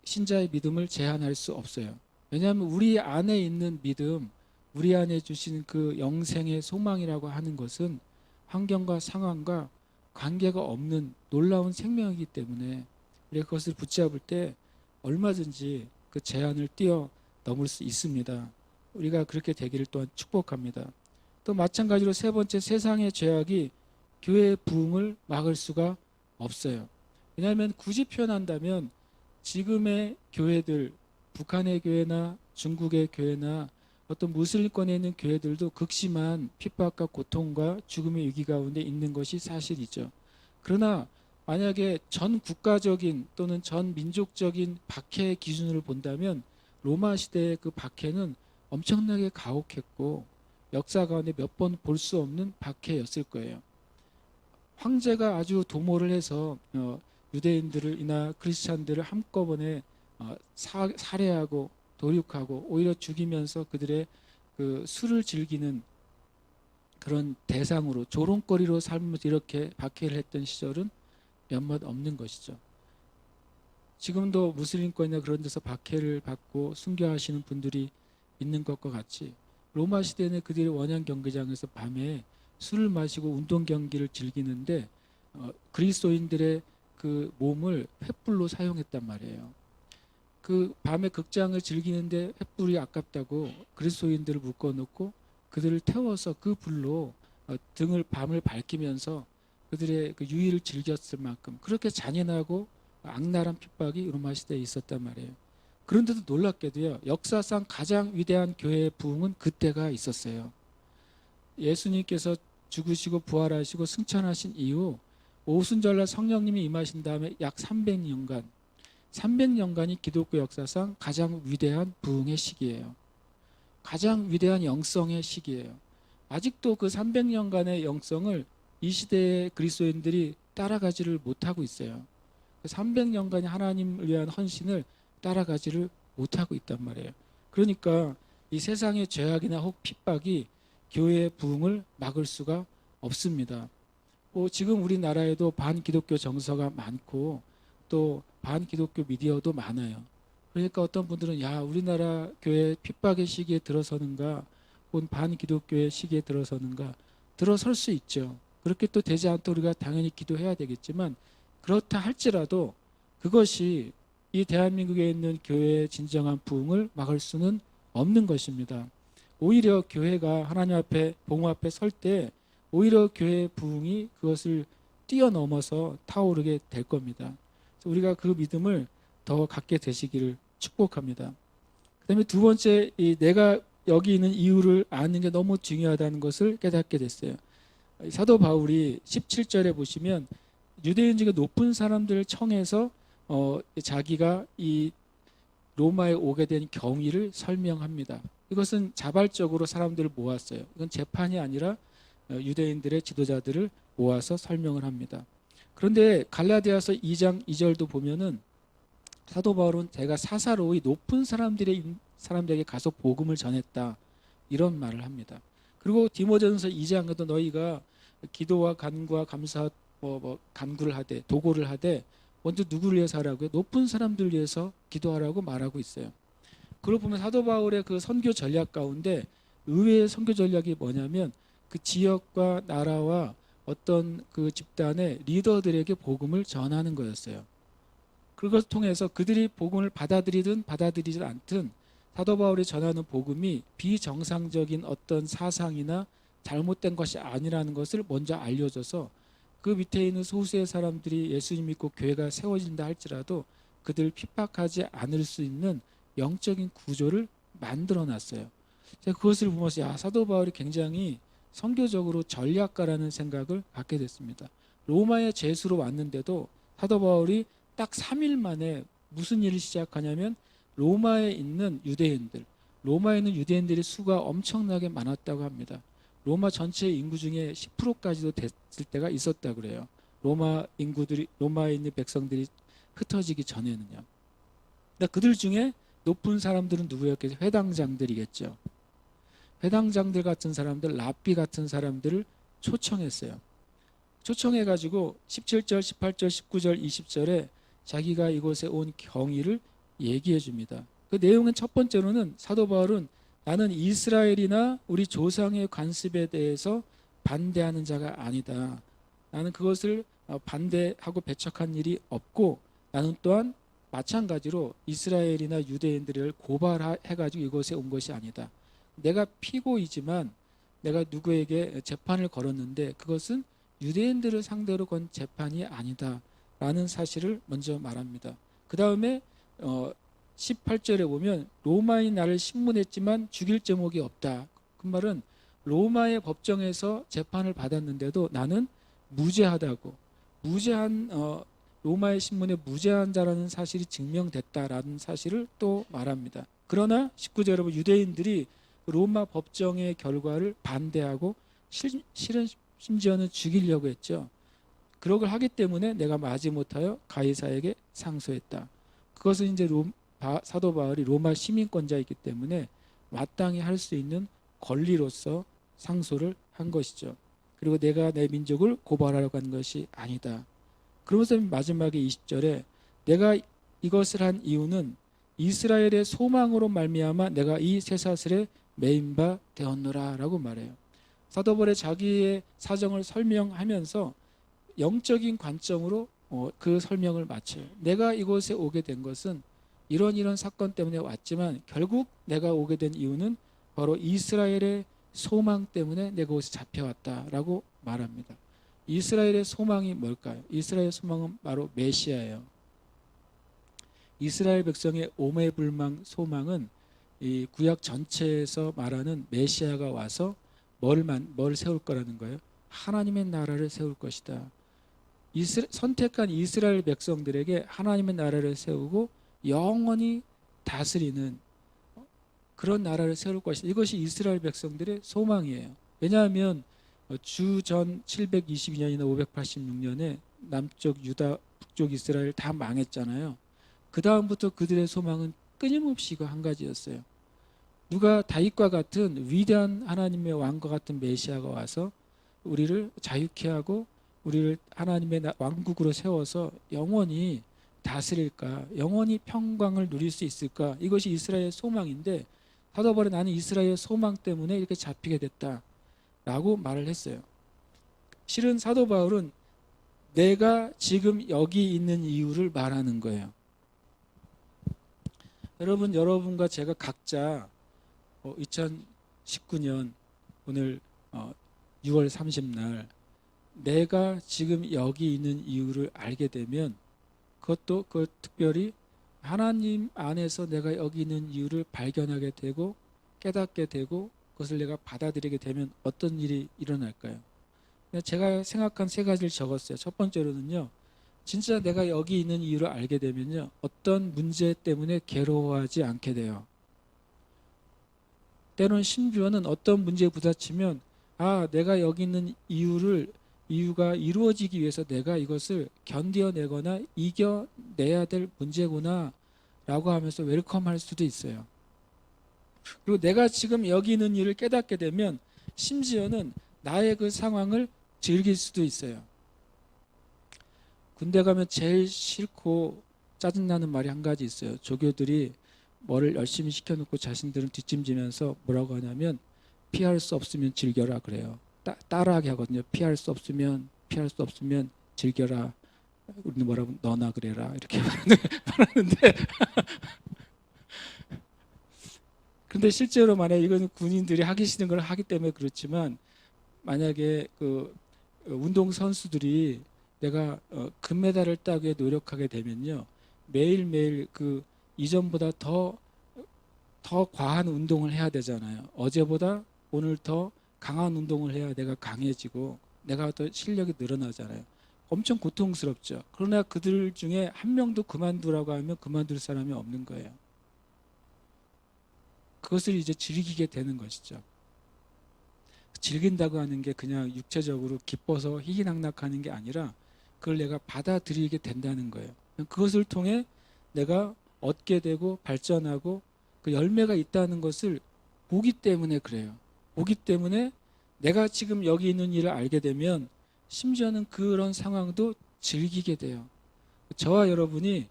Speaker 1: 신자의 믿음을 제한할 수 없어요. 왜냐하면 우리 안에 있는 믿음, 우리 안에 주신 그 영생의 소망이라고 하는 것은 환경과 상황과 관계가 없는 놀라운 생명이기 때문에 우리가 그것을 붙잡을 때 얼마든지 그 제한을 뛰어넘을 수 있습니다. 우리가 그렇게 되기를 또한 축복합니다. 또 마찬가지로 세 번째, 세상의 죄악이 교회의 부흥을 막을 수가 없어요. 왜냐하면 굳이 표현한다면 지금의 교회들, 북한의 교회나 중국의 교회나 어떤 무슬림권에 있는 교회들도 극심한 핍박과 고통과 죽음의 위기 가운데 있는 것이 사실이죠. 그러나 만약에 전 국가적인 또는 전 민족적인 박해의 기준으로 본다면 로마 시대의 그 박해는 엄청나게 가혹했고 역사 가운데 몇 번 볼 수 없는 박해였을 거예요. 황제가 아주 도모를 해서 유대인들이나 크리스찬들을 한꺼번에 살해하고 도륙하고 오히려 죽이면서 그들의 그 술을 즐기는 그런 대상으로 조롱거리로 삶을 이렇게 박해를 했던 시절은 몇몇 없는 것이죠. 지금도 무슬림권이나 그런 데서 박해를 받고 순교하시는 분들이 있는 것과 같이 로마 시대는 그들의 원형 경기장에서 밤에 술을 마시고 운동 경기를 즐기는데 그리스도인들의 그 몸을 횃불로 사용했단 말이에요. 그 밤에 극장을 즐기는데 횃불이 아깝다고 그리스도인들을 묶어놓고 그들을 태워서 그 불로 등을 밤을 밝히면서 그들의 그 유의를 즐겼을 만큼 그렇게 잔인하고 악랄한 핍박이 로마 시대에 있었단 말이에요. 그런데도 놀랍게도요, 역사상 가장 위대한 교회의 부흥은 그때가 있었어요. 예수님께서 죽으시고 부활하시고 승천하신 이후 오순절날 성령님이 임하신 다음에 약 300년간이 기독교 역사상 가장 위대한 부흥의 시기예요. 가장 위대한 영성의 시기예요. 아직도 그 300년간의 영성을 이 시대의 그리스도인들이 따라가지를 못하고 있어요. 300년간의 하나님을 위한 헌신을 따라가지를 못하고 있단 말이에요. 그러니까 이 세상의 죄악이나 혹 핍박이 교회의 부흥을 막을 수가 없습니다. 지금 우리나라에도 반기독교 정서가 많고 또 반기독교 미디어도 많아요. 그러니까 어떤 분들은 야, 우리나라 교회 핍박의 시기에 들어서는가 혹은 반기독교의 시기에 들어서는가, 들어설 수 있죠. 그렇게 또 되지 않도록 우리가 당연히 기도해야 되겠지만 그렇다 할지라도 그것이 이 대한민국에 있는 교회의 진정한 부흥을 막을 수는 없는 것입니다. 오히려 교회가 하나님 앞에 복음 앞에 설 때 오히려 교회의 부흥이 그것을 뛰어넘어서 타오르게 될 겁니다. 그래서 우리가 그 믿음을 더 갖게 되시기를 축복합니다. 그다음에 두 번째, 내가 여기 있는 이유를 아는 게 너무 중요하다는 것을 깨닫게 됐어요. 사도 바울이 17절에 보시면 유대인 중에 높은 사람들을 청해서 자기가 이 로마에 오게 된 경위를 설명합니다. 이것은 자발적으로 사람들을 모았어요. 이건 재판이 아니라 유대인들의 지도자들을 모아서 설명을 합니다. 그런데 갈라디아서 2장 2절도 보면은 사도 바울은 제가 사사로이 높은 사람들에게 가서 복음을 전했다, 이런 말을 합니다. 그리고 디모데전서 2장에도 너희가 기도와 간구와 감사 간구를 하되 도고를 하되 먼저 누구를 위해서 하라고요? 높은 사람들을 위해서 기도하라고 말하고 있어요. 그걸 보면 사도 바울의 그 선교 전략 가운데 의외의 선교 전략이 뭐냐면 그 지역과 나라와 어떤 그 집단의 리더들에게 복음을 전하는 거였어요. 그것을 통해서 그들이 복음을 받아들이든 받아들이지 않든 사도 바울이 전하는 복음이 비정상적인 어떤 사상이나 잘못된 것이 아니라는 것을 먼저 알려줘서 그 밑에 있는 소수의 사람들이 예수님 믿고 교회가 세워진다 할지라도 그들을 핍박하지 않을 수 있는 영적인 구조를 만들어 놨어요. 제가 그것을 보면서 야, 사도 바울이 굉장히 선교적으로 전략가라는 생각을 갖게 됐습니다. 로마의 제수로 왔는데도 사도 바울이 딱 3일 만에 무슨 일을 시작하냐면 로마에 있는 유대인들의 수가 엄청나게 많았다고 합니다. 로마 전체 인구 중에 10%까지도 됐을 때가 있었다고 그래요. 로마에 있는 백성들이 흩어지기 전에는요. 그러니까 그들 중에 높은 사람들은 누구였겠어요? 회당장들이겠죠. 회당장들 같은 사람들, 랍비 같은 사람들을 초청했어요. 초청해가지고 17절, 18절, 19절, 20절에 자기가 이곳에 온 경위를 얘기해 줍니다. 그 내용은 첫 번째로는 사도 바울은 나는 이스라엘이나 우리 조상의 관습에 대해서 반대하는 자가 아니다. 나는 그것을 반대하고 배척한 일이 없고, 나는 또한 마찬가지로 이스라엘이나 유대인들을 고발해가지고 이곳에 온 것이 아니다. 내가 피고이지만 내가 누구에게 재판을 걸었는데 그것은 유대인들을 상대로 건 재판이 아니다 라는 사실을 먼저 말합니다. 그 다음에 18절에 보면 로마인 나를 신문했지만 죽일 제목이 없다. 그 말은 로마의 법정에서 재판을 받았는데도 나는 무죄하다고, 무죄한 로마의 신문에 무죄한 자라는 사실이 증명됐다라는 사실을 또 말합니다. 그러나 19절 여러분, 유대인들이 로마 법정의 결과를 반대하고 실은 심지어는 죽이려고 했죠. 그러걸 하기 때문에 내가 마지못하여 가이사에게 상소했다. 그것은 이제 사도 바울이 로마 시민권자이기 때문에 마땅히 할 수 있는 권리로서 상소를 한 것이죠. 그리고 내가 내 민족을 고발하려고 한 것이 아니다. 그러면서 마지막에 20절에 내가 이것을 한 이유는 이스라엘의 소망으로 말미암아 내가 이 쇠사슬에 매인 바 되었노라 라고 말해요. 사도 바울이 자기의 사정을 설명하면서 영적인 관점으로 그 설명을 마쳐요. 내가 이곳에 오게 된 것은 이런 사건 때문에 왔지만 결국 내가 오게 된 이유는 바로 이스라엘의 소망 때문에 내가 이곳에 잡혀왔다라고 말합니다. 이스라엘의 소망이 뭘까요? 이스라엘의 소망은 바로 메시아예요. 이스라엘 백성의 오매불망 소망은 이 구약 전체에서 말하는 메시아가 와서 뭘 세울 거라는 거예요? 하나님의 나라를 세울 것이다. 선택한 이스라엘 백성들에게 하나님의 나라를 세우고 영원히 다스리는 그런 나라를 세울 것이다. 이것이 이스라엘 백성들의 소망이에요. 왜냐하면 주전 722년이나 586년에 남쪽 유다, 북쪽 이스라엘 다 망했잖아요. 그 다음부터 그들의 소망은 끊임없이 한 가지였어요. 누가 다윗과 같은 위대한 하나님의 왕과 같은 메시아가 와서 우리를 자유케 하고 우리를 하나님의 왕국으로 세워서 영원히 다스릴까, 영원히 평강을 누릴 수 있을까. 이것이 이스라엘의 소망인데 사도 바울은 나는 이스라엘의 소망 때문에 이렇게 잡히게 됐다라고 말을 했어요. 실은 사도 바울은 내가 지금 여기 있는 이유를 말하는 거예요. 여러분과 제가 각자 2019년 오늘 6월 30날 내가 지금 여기 있는 이유를 알게 되면 그걸 특별히 하나님 안에서 내가 여기 있는 이유를 발견하게 되고 깨닫게 되고 그것을 내가 받아들이게 되면 어떤 일이 일어날까요? 제가 생각한 세 가지를 적었어요. 첫 번째로는요, 진짜 내가 여기 있는 이유를 알게 되면요, 어떤 문제 때문에 괴로워하지 않게 돼요. 때로는 심지어는 어떤 문제에 부딪히면 내가 여기 있는 이유가 이루어지기 위해서 내가 이것을 견뎌내거나 이겨내야 될 문제구나 라고 하면서 웰컴할 수도 있어요. 그리고 내가 지금 여기 있는 일을 깨닫게 되면 심지어는 나의 그 상황을 즐길 수도 있어요. 군대 가면 제일 싫고 짜증나는 말이 한 가지 있어요. 조교들이 뭐를 열심히 시켜놓고 자신들은 뒷짐지면서 뭐라고 하냐면 피할 수 없으면 즐겨라 그래요. 따라하게 하거든요. 피할 수 없으면 즐겨라. 우리는 뭐라고 너나 그래라 이렇게 말하는데 그런데 실제로 만약에 이거는 군인들이 하기 싫은 걸 하기 때문에 그렇지만 만약에 그 운동 선수들이 내가 금메달을 따기 위해 노력하게 되면요, 매일매일 그 이전보다 더 과한 운동을 해야 되잖아요. 어제보다 오늘 더 강한 운동을 해야 내가 강해지고 내가 더 실력이 늘어나잖아요. 엄청 고통스럽죠. 그러나 그들 중에 한 명도 그만두라고 하면 그만둘 사람이 없는 거예요. 그것을 이제 즐기게 되는 것이죠. 즐긴다고 하는 게 그냥 육체적으로 기뻐서 희희낙낙하는 게 아니라 그걸 내가 받아들이게 된다는 거예요. 그것을 통해 내가 얻게 되고 발전하고 그 열매가 있다는 것을 보기 때문에 그래요. 보기 때문에 내가 지금 여기 있는 일을 알게 되면 심지어는 그런 상황도 즐기게 돼요. 저와 여러분이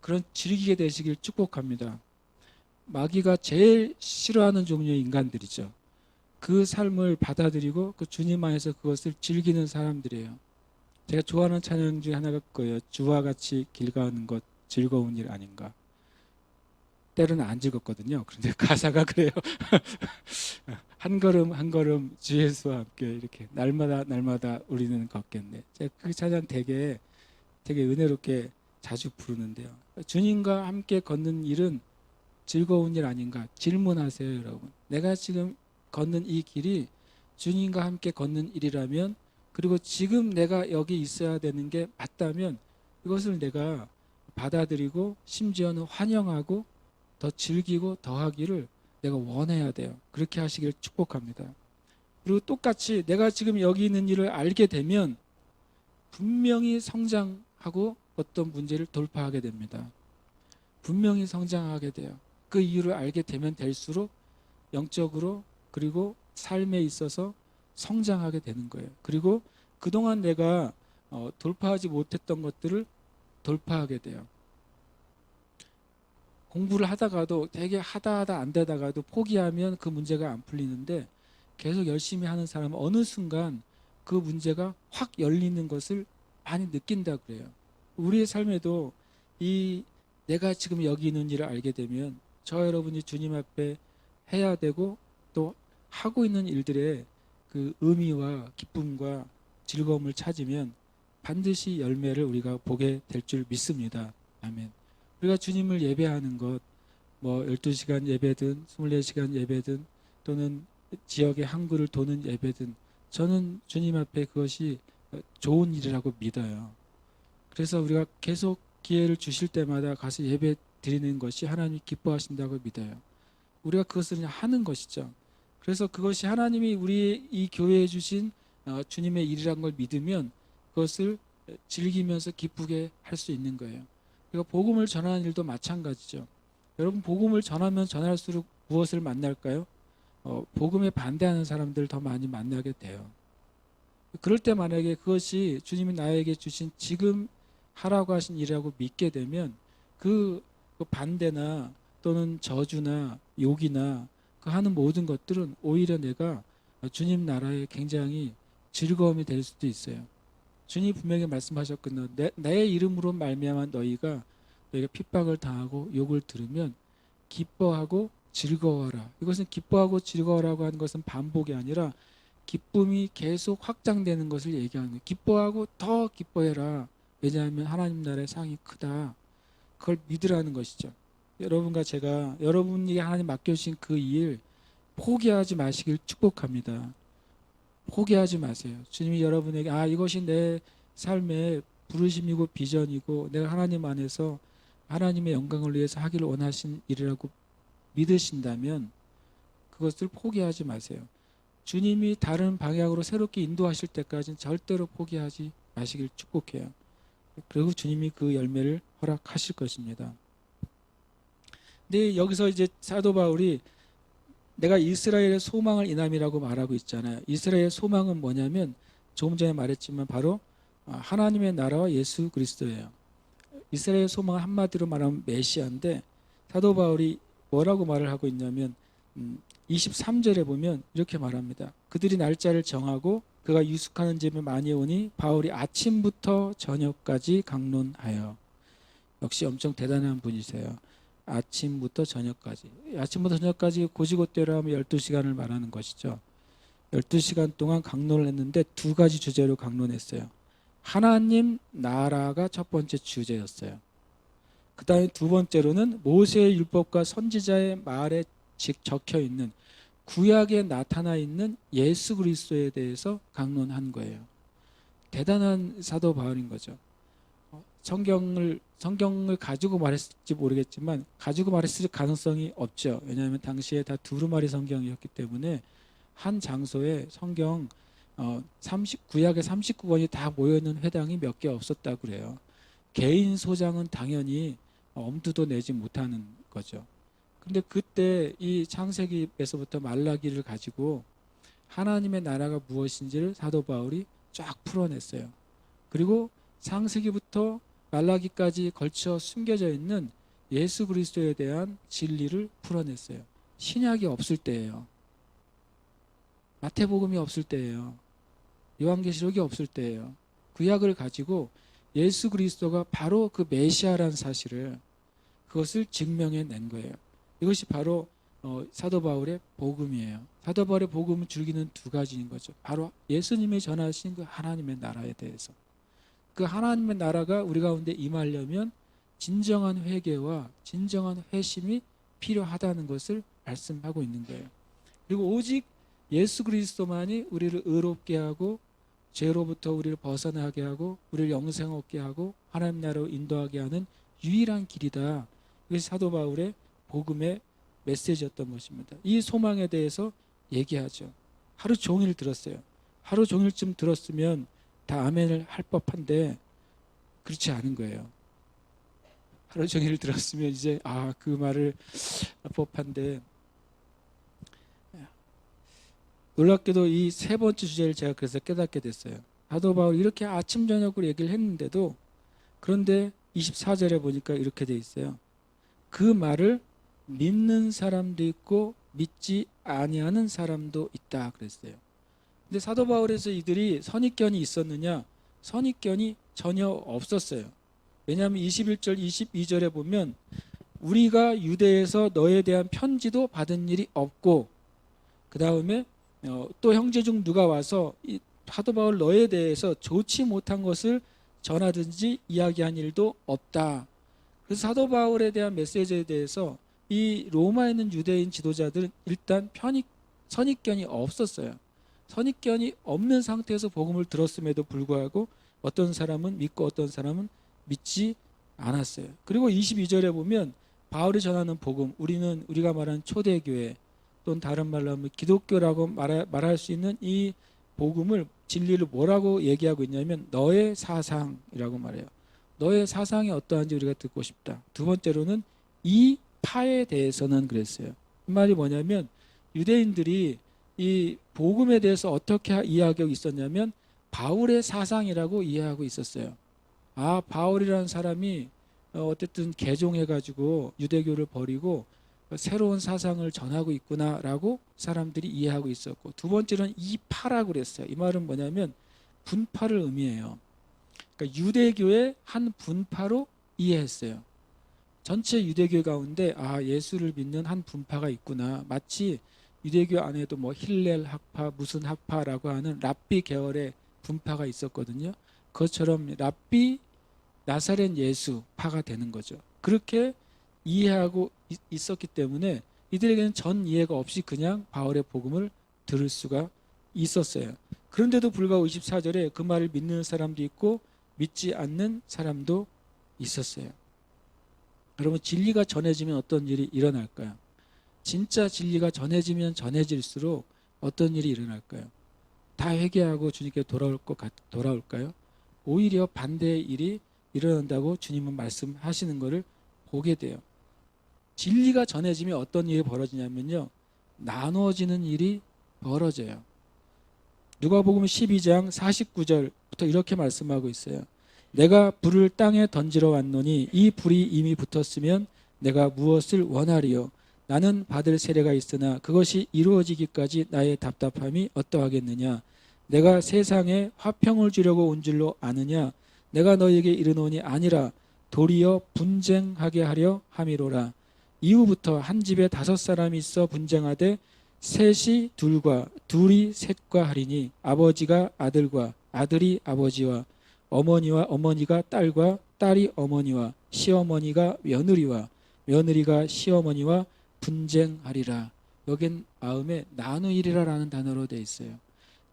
Speaker 1: 그런 즐기게 되시길 축복합니다. 마귀가 제일 싫어하는 종류의 인간들이죠. 그 삶을 받아들이고 그 주님 안에서 그것을 즐기는 사람들이에요. 제가 좋아하는 찬양 중에 하나가 그거예요. 주와 같이 길 가는 것 즐거운 일 아닌가. 때로는 안 즐겁거든요. 그런데 가사가 그래요. 한 걸음 한 걸음 주 예수와 함께 이렇게 날마다 날마다 우리는 걷겠네. 제가 그 찬양 되게 은혜롭게 자주 부르는데요. 주님과 함께 걷는 일은 즐거운 일 아닌가? 질문하세요, 여러분. 내가 지금 걷는 이 길이 주님과 함께 걷는 일이라면, 그리고 지금 내가 여기 있어야 되는 게 맞다면 이것을 내가 받아들이고 심지어는 환영하고 더 즐기고 더 하기를 내가 원해야 돼요. 그렇게 하시길 축복합니다. 그리고 똑같이 내가 지금 여기 있는 일을 알게 되면 분명히 성장하고 어떤 문제를 돌파하게 됩니다. 분명히 성장하게 돼요. 그 이유를 알게 되면 될수록 영적으로 그리고 삶에 있어서 성장하게 되는 거예요. 그리고 그동안 내가 돌파하지 못했던 것들을 돌파하게 돼요. 공부를 하다가도 되게 하다 안 되다가도 포기하면 그 문제가 안 풀리는데, 계속 열심히 하는 사람은 어느 순간 그 문제가 확 열리는 것을 많이 느낀다 그래요. 우리의 삶에도 이 내가 지금 여기 있는 일을 알게 되면 저 여러분이 주님 앞에 해야 되고 또 하고 있는 일들의 그 의미와 기쁨과 즐거움을 찾으면 반드시 열매를 우리가 보게 될 줄 믿습니다. 아멘. 우리가 주님을 예배하는 것, 뭐 12시간 예배든 24시간 예배든 또는 지역의 항구를 도는 예배든, 저는 주님 앞에 그것이 좋은 일이라고 믿어요. 그래서 우리가 계속 기회를 주실 때마다 가서 예배 드리는 것이 하나님이 기뻐하신다고 믿어요. 우리가 그것을 그냥 하는 것이죠. 그래서 그것이 하나님이 우리 이 교회에 주신 주님의 일이라는 걸 믿으면 그것을 즐기면서 기쁘게 할 수 있는 거예요. 그러니까 복음을 전하는 일도 마찬가지죠. 여러분, 복음을 전하면 전할수록 무엇을 만날까요? 복음에 반대하는 사람들을 더 많이 만나게 돼요. 그럴 때 만약에 그것이 주님이 나에게 주신 지금 하라고 하신 일이라고 믿게 되면 그 반대나 또는 저주나 욕이나 그 하는 모든 것들은 오히려 내가 주님 나라에 굉장히 즐거움이 될 수도 있어요. 주님이 분명히 말씀하셨거든요. 내 이름으로 말미암아 너희가 핍박을 당하고 욕을 들으면 기뻐하고 즐거워하라. 이것은 기뻐하고 즐거워라고 하는 것은 반복이 아니라 기쁨이 계속 확장되는 것을 얘기하는 거예요. 기뻐하고 더 기뻐해라. 왜냐하면 하나님 나라의 상이 크다. 그걸 믿으라는 것이죠. 여러분과 제가 여러분이 하나님 맡겨주신 그 일 포기하지 마시길 축복합니다. 포기하지 마세요. 주님이 여러분에게 이것이 내 삶의 부르심이고 비전이고 내가 하나님 안에서 하나님의 영광을 위해서 하기를 원하신 일이라고 믿으신다면 그것을 포기하지 마세요. 주님이 다른 방향으로 새롭게 인도하실 때까지는 절대로 포기하지 마시길 축복해요. 그리고 주님이 그 열매를 허락하실 것입니다. 근데 여기서 이제 사도 바울이 내가 이스라엘의 소망을 이남이라고 말하고 있잖아요. 이스라엘의 소망은 뭐냐면 조금 전에 말했지만 바로 하나님의 나라와 예수 그리스도예요. 이스라엘의 소망은 한마디로 말하면 메시아인데, 사도 바울이 뭐라고 말을 하고 있냐면 23절에 보면 이렇게 말합니다. 그들이 날짜를 정하고 그가 유숙하는 집에 많이 오니 바울이 아침부터 저녁까지 강론하여. 역시 엄청 대단한 분이세요. 아침부터 저녁까지. 아침부터 저녁까지 고지고대로 하면 12시간을 말하는 것이죠. 12시간 동안 강론을 했는데 두 가지 주제로 강론했어요. 하나님 나라가 첫 번째 주제였어요. 그 다음에 두 번째로는 모세의 율법과 선지자의 말에 적혀 있는 구약에 나타나 있는 예수 그리스도에 대해서 강론한 거예요. 대단한 사도 바울인 거죠. 성경을 가지고 말했을지 모르겠지만 가지고 말했을 가능성이 없죠. 왜냐하면 당시에 다 두루마리 성경이었기 때문에 한 장소에 성경 구약의 39권이 다 모여있는 회당이 몇 개 없었다고 그래요. 개인 소장은 당연히 엄두도 내지 못하는 거죠. 근데 그때 이 창세기에서부터 말라기를 가지고 하나님의 나라가 무엇인지를 사도 바울이 쫙 풀어냈어요. 그리고 창세기부터 말라기까지 걸쳐 숨겨져 있는 예수 그리스도에 대한 진리를 풀어냈어요. 신약이 없을 때예요. 마태복음이 없을 때예요. 요한계시록이 없을 때예요. 구약을 가지고 예수 그리스도가 바로 그 메시아라는 사실을 그것을 증명해낸 거예요. 이것이 바로 사도 바울의 복음이에요. 사도 바울의 복음은 줄기는 두 가지인 거죠. 바로 예수님이 전하신 그 하나님의 나라에 대해서. 그 하나님의 나라가 우리 가운데 임하려면 진정한 회개와 진정한 회심이 필요하다는 것을 말씀하고 있는 거예요. 그리고 오직 예수 그리스도만이 우리를 의롭게 하고 죄로부터 우리를 벗어나게 하고 우리를 영생 얻게 하고 하나님 나라로 인도하게 하는 유일한 길이다. 이것이 사도 바울의 복음의 메시지였던 것입니다. 이 소망에 대해서 얘기하죠. 하루 종일 들었어요. 하루 종일쯤 들었으면 다 아멘을 할 법한데 그렇지 않은 거예요. 하루 종일 들었으면 이제 그 말을 할 법한데, 놀랍게도 이 세 번째 주제를 제가 그래서 깨닫게 됐어요. 사도 바울이 이렇게 아침 저녁으로 얘기를 했는데도, 그런데 24절에 보니까 이렇게 돼 있어요. 그 말을 믿는 사람도 있고 믿지 아니하는 사람도 있다 그랬어요. 근데 사도 바울에서 이들이 선입견이 있었느냐? 선입견이 전혀 없었어요. 왜냐하면 21절 22절에 보면 우리가 유대에서 너에 대한 편지도 받은 일이 없고, 그 다음에 또 형제 중 누가 와서 이 사도 바울 너에 대해서 좋지 못한 것을 전하든지 이야기한 일도 없다. 그래서 사도 바울에 대한 메시지에 대해서 이 로마에 있는 유대인 지도자들은 일단 선입견이 없었어요. 선입견이 없는 상태에서 복음을 들었음에도 불구하고 어떤 사람은 믿고 어떤 사람은 믿지 않았어요. 그리고 22절에 보면 바울이 전하는 복음, 우리가 말하는 초대교회 또는 다른 말로 하면 기독교라고 말할 수 있는 이 복음을, 진리를 뭐라고 얘기하고 있냐면 너의 사상이라고 말해요. 너의 사상이 어떠한지 우리가 듣고 싶다. 두 번째로는 이 파에 대해서는 그랬어요. 이 말이 뭐냐면 유대인들이 이 복음에 대해서 어떻게 이해하고 있었냐면 바울의 사상이라고 이해하고 있었어요. 바울이라는 사람이 어쨌든 개종해가지고 유대교를 버리고 새로운 사상을 전하고 있구나라고 사람들이 이해하고 있었고, 두 번째는 이 파라고 그랬어요. 이 말은 뭐냐면 분파를 의미해요. 그러니까 유대교의 한 분파로 이해했어요. 전체 유대교 가운데 예수를 믿는 한 분파가 있구나. 마치 유대교 안에도 뭐 힐렐 학파, 무슨 학파라고 하는 랍비 계열의 분파가 있었거든요. 그것처럼 랍비 나사렛 예수 파가 되는 거죠. 그렇게 이해하고 있었기 때문에 이들에게는 전 이해가 없이 그냥 바울의 복음을 들을 수가 있었어요. 그런데도 불구하고 24절에 그 말을 믿는 사람도 있고 믿지 않는 사람도 있었어요. 여러분, 진리가 전해지면 어떤 일이 일어날까요? 진짜 진리가 전해지면 전해질수록 어떤 일이 일어날까요? 다 회개하고 주님께 돌아올까요? 오히려 반대의 일이 일어난다고 주님은 말씀하시는 것을 보게 돼요. 진리가 전해지면 어떤 일이 벌어지냐면요, 나누어지는 일이 벌어져요. 누가복음 12장 49절부터 이렇게 말씀하고 있어요. 내가 불을 땅에 던지러 왔노니 이 불이 이미 붙었으면 내가 무엇을 원하리요? 나는 받을 세례가 있으나 그것이 이루어지기까지 나의 답답함이 어떠하겠느냐? 내가 세상에 화평을 주려고 온 줄로 아느냐? 내가 너에게 이르노니 아니라 도리어 분쟁하게 하려 함이로라. 이후부터 한 집에 5사람이 있어 분쟁하되 셋이 둘과 둘이 셋과 하리니 아버지가 아들과 아들이 아버지와 어머니와 어머니가 딸과 딸이 어머니와 시어머니가 며느리와 며느리가 시어머니와 분쟁하리라. 여긴 마음에 나누이리라라는 단어로 되어 있어요.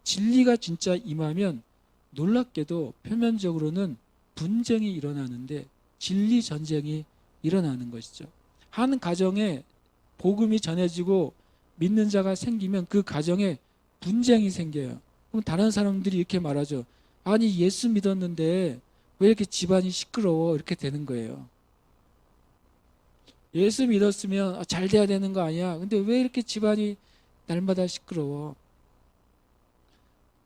Speaker 1: 진리가 진짜 임하면 놀랍게도 표면적으로는 분쟁이 일어나는데 진리 전쟁이 일어나는 것이죠. 한 가정에 복음이 전해지고 믿는 자가 생기면 그 가정에 분쟁이 생겨요. 그럼 다른 사람들이 이렇게 말하죠. 아니, 예수 믿었는데 왜 이렇게 집안이 시끄러워? 이렇게 되는 거예요. 예수 믿었으면 잘 돼야 되는 거 아니야? 근데 왜 이렇게 집안이 날마다 시끄러워?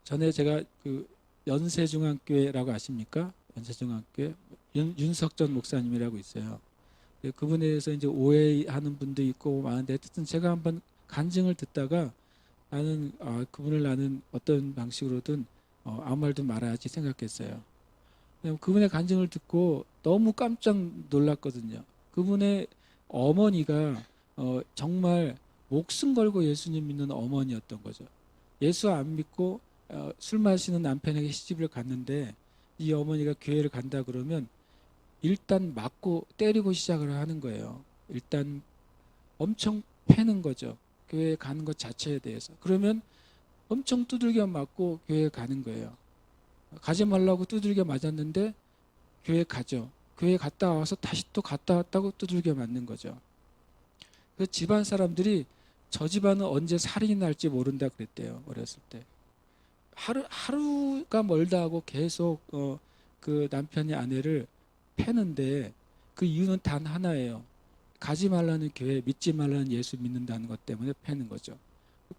Speaker 1: 전에 제가 그 연세중앙교회라고 아십니까? 연세중앙교회 윤석전 목사님이라고 있어요. 그분에 대해서 이제 오해하는 분도 있고 많은데, 어쨌든 제가 한번 간증을 듣다가 나는 그분을 나는 어떤 방식으로든 아무 말도 말아야지 생각했어요. 왜냐면 그분의 간증을 듣고 너무 깜짝 놀랐거든요. 그분의 어머니가 정말 목숨 걸고 예수님 믿는 어머니였던 거죠. 예수 안 믿고 술 마시는 남편에게 시집을 갔는데, 이 어머니가 교회를 간다 그러면 일단 맞고 때리고 시작을 하는 거예요. 일단 엄청 패는 거죠. 교회에 가는 것 자체에 대해서. 그러면 엄청 두들겨 맞고 교회에 가는 거예요. 가지 말라고 두들겨 맞았는데 교회 가죠. 교회 갔다 와서 다시 또 갔다 왔다고 두들겨 맞는 거죠. 그 집안 사람들이 저 집안은 언제 살인이 날지 모른다 그랬대요. 어렸을 때. 하루가 멀다 하고 계속 그 남편이 아내를 패는데, 그 이유는 단 하나예요. 가지 말라는 교회, 믿지 말라는 예수 믿는다는 것 때문에 패는 거죠.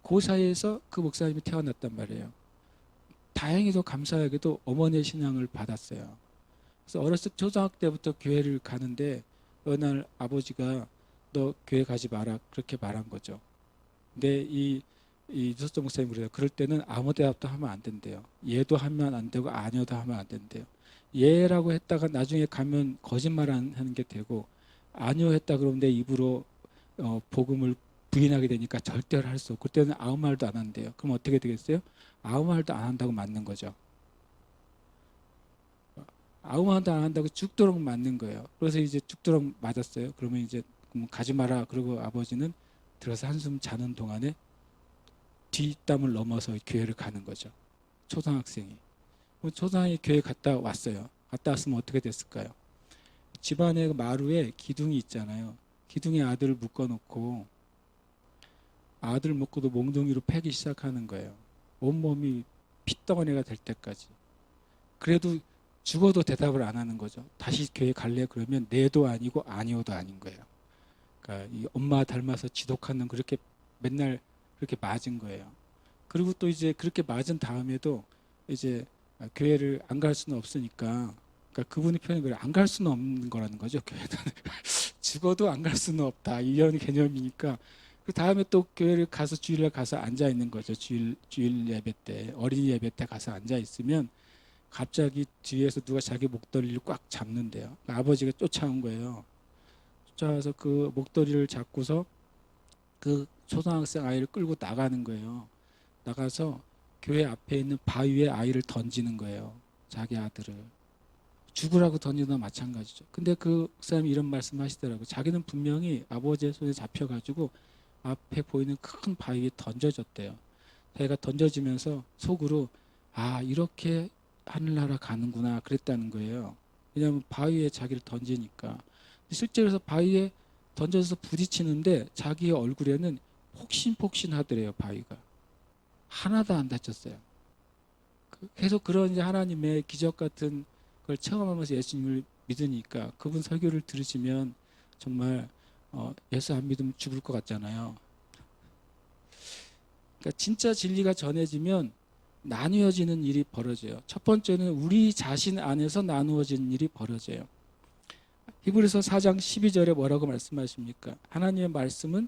Speaker 1: 그 사이에서 그 목사님이 태어났단 말이에요. 다행히도 감사하게도 어머니의 신앙을 받았어요. 그래서 어렸을 때 초등학교 때부터 교회를 가는데, 어느 날 아버지가 너 교회 가지 마라 그렇게 말한 거죠. 근데 이 유석정 목사님이 그래요. 그럴 때는 아무 대답도 하면 안 된대요. 예도 하면 안 되고 아니요도 하면 안 된대요. 예라고 했다가 나중에 가면 거짓말 하는 게 되고, 아니요 했다 그러면 내 입으로 복음을 부인하게 되니까 절대로 할 수 없고, 그때는 아무 말도 안 한대요. 그럼 어떻게 되겠어요? 아무 말도 안 한다고 맞는 거죠. 아무 말도 안 한다고 죽도록 맞는 거예요. 그래서 이제 죽도록 맞았어요. 그러면 이제 가지 마라. 그리고 아버지는 들어서 한숨 자는 동안에 뒷담을 넘어서 교회를 가는 거죠. 초등학생이. 초등학생이 교회 갔다 왔어요. 갔다 왔으면 어떻게 됐을까요? 집안의 마루에 기둥이 있잖아요. 기둥에 아들을 묶어놓고 아들 먹고도 몽둥이로 패기 시작하는 거예요. 온몸이 핏덩어리가 될 때까지. 그래도 죽어도 대답을 안 하는 거죠. 다시 교회 갈래? 그러면 네도 아니고 아니오도 아닌 거예요. 그러니까 이 엄마 닮아서 지독한 놈, 그렇게 맨날 그렇게 맞은 거예요. 그리고 또 이제 그렇게 맞은 다음에도 이제 교회를 안 갈 수는 없으니까, 그러니까 그분이 표현한 거예요. 안 갈 수는 없는 거라는 거죠. 교회는 죽어도 안 갈 수는 없다, 이런 개념이니까. 그 다음에 또 교회를 가서 주일날 가서 앉아 있는 거죠. 주일 예배 때, 어린이 예배 때 가서 앉아 있으면 갑자기 뒤에서 누가 자기 목도리를 꽉 잡는데요. 아버지가 쫓아온 거예요. 쫓아와서 그 목도리를 잡고서 그 초등학생 아이를 끌고 나가는 거예요. 나가서 교회 앞에 있는 바위에 아이를 던지는 거예요. 자기 아들을. 죽으라고 던지는 건 마찬가지죠. 근데 그 사람이 이런 말씀 하시더라고요. 자기는 분명히 아버지의 손에 잡혀가지고 앞에 보이는 큰 바위에 던져졌대요. 자기가 던져지면서 속으로 이렇게 하늘나라 가는구나 그랬다는 거예요. 왜냐하면 바위에 자기를 던지니까. 실제로 바위에 던져서 부딪히는데 자기의 얼굴에는 폭신폭신하더래요. 바위가 하나도 안 다쳤어요. 계속 그런 이제 하나님의 기적 같은 걸 체험하면서 예수님을 믿으니까, 그분 설교를 들으시면 정말 예수 안 믿으면 죽을 것 같잖아요. 그러니까 진짜 진리가 전해지면 나누어지는 일이 벌어져요. 첫 번째는 우리 자신 안에서 나누어지는 일이 벌어져요. 히브리서 4장 12절에 뭐라고 말씀하십니까? 하나님의 말씀은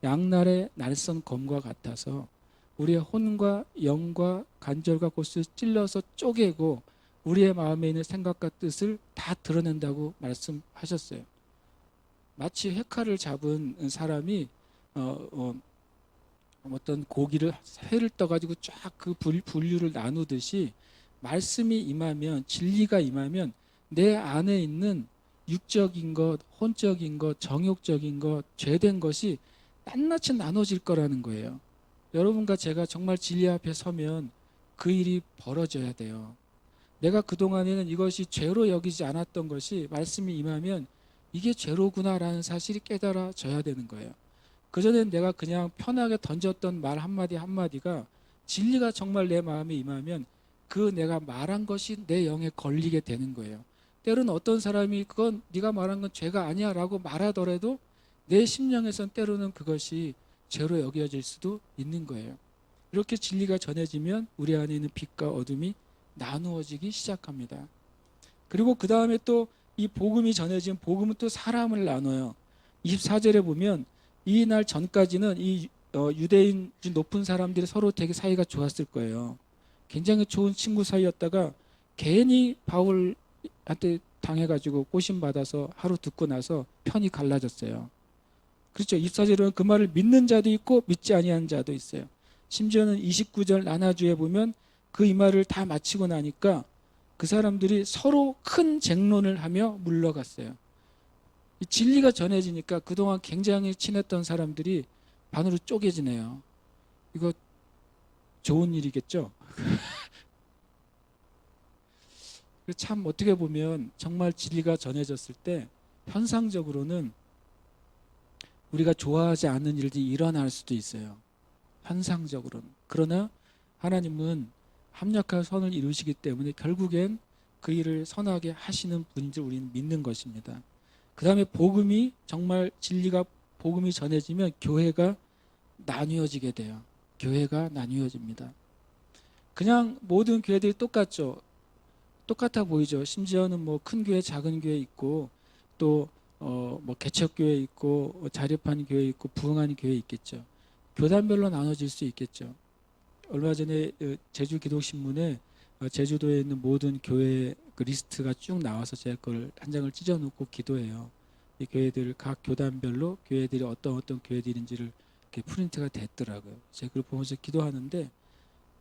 Speaker 1: 양날의 날선 검과 같아서 우리의 혼과 영과 관절과 곳을 찔러서 쪼개고 우리의 마음에 있는 생각과 뜻을 다 드러낸다고 말씀하셨어요. 마치 회칼을 잡은 사람이 어떤 고기를, 회를 떠가지고 쫙 그 분류를 나누듯이, 말씀이 임하면, 진리가 임하면 내 안에 있는 육적인 것, 혼적인 것, 정욕적인 것, 죄된 것이 낱낱이 나눠질 거라는 거예요. 여러분과 제가 정말 진리 앞에 서면 그 일이 벌어져야 돼요. 내가 그동안에는 이것이 죄로 여기지 않았던 것이 말씀이 임하면 이게 죄로구나라는 사실이 깨달아져야 되는 거예요. 그전엔 내가 그냥 편하게 던졌던 말 한마디 한마디가 진리가 정말 내 마음에 임하면 그 내가 말한 것이 내 영에 걸리게 되는 거예요. 때로는 어떤 사람이 그건 네가 말한 건 죄가 아니야 라고 말하더라도 내 심령에선 때로는 그것이 죄로 여겨질 수도 있는 거예요. 이렇게 진리가 전해지면 우리 안에 있는 빛과 어둠이 나누어지기 시작합니다. 그리고 그 다음에 또 이 복음이 전해진 복음은 또 사람을 나눠요. 24절에 보면 이 날 전까지는 이 유대인 높은 사람들이 서로 되게 사이가 좋았을 거예요. 굉장히 좋은 친구 사이였다가 괜히 바울한테 당해가지고 꼬심받아서 하루 듣고 나서 편이 갈라졌어요. 그렇죠. 24절은 그 말을 믿는 자도 있고 믿지 아니하는 자도 있어요. 심지어는 29절 나나주에 보면 그 이 말을 다 마치고 나니까 그 사람들이 서로 큰 쟁론을 하며 물러갔어요. 이 진리가 전해지니까 그동안 굉장히 친했던 사람들이 반으로 쪼개지네요. 이거 좋은 일이겠죠? 참 어떻게 보면 정말 진리가 전해졌을 때 현상적으로는 우리가 좋아하지 않는 일들이 일어날 수도 있어요. 현상적으로는. 그러나 하나님은 합력한 선을 이루시기 때문에 결국엔 그 일을 선하게 하시는 분인 줄 우리는 믿는 것입니다. 그 다음에 복음이 정말 진리가 복음이 전해지면 교회가 나뉘어지게 돼요. 교회가 나뉘어집니다. 그냥 모든 교회들이 똑같죠. 똑같아 보이죠. 심지어는 뭐 큰 교회, 작은 교회 있고 또 뭐 개척교회 있고 자립한 교회 있고 부흥하는 교회 있겠죠. 교단별로 나눠질 수 있겠죠. 얼마 전에 제주 기독신문에 제주도에 있는 모든 교회 그 리스트가 쭉 나와서 제가 그걸 한 장을 찢어놓고 기도해요. 이 교회들 각 교단별로 교회들이 어떤 교회들인지를 이렇게 프린트가 됐더라고요. 제가 그걸 보면서 기도하는데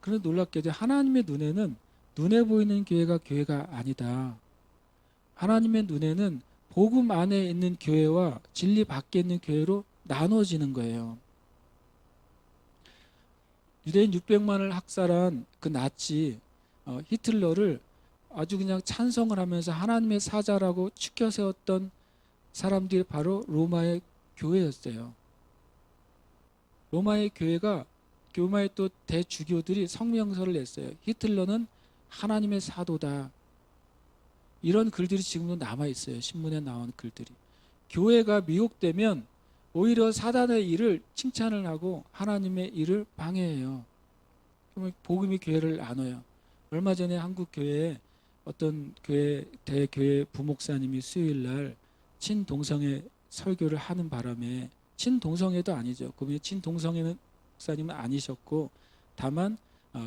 Speaker 1: 그런데 놀랍게도 하나님의 눈에는 눈에 보이는 교회가 아니다. 하나님의 눈에는 복음 안에 있는 교회와 진리 밖에 있는 교회로 나눠지는 거예요. 유대인 600만을 학살한 그 나치 히틀러를 아주 그냥 찬성을 하면서 하나님의 사자라고 추켜 세웠던 사람들이 바로 로마의 교회였어요. 로마의 또 대주교들이 성명서를 냈어요. 히틀러는 하나님의 사도다. 이런 글들이 지금도 남아있어요. 신문에 나온 글들이. 교회가 미혹되면 오히려 사단의 일을 칭찬을 하고 하나님의 일을 방해해요. 그러면 복음이 교회를 나눠요. 얼마 전에 한국 교회에 어떤 대교회 부목사님이 수요일날 친동성애 설교를 하는 바람에 친동성애도 아니죠. 그분이 친동성애 목사님은 아니셨고 다만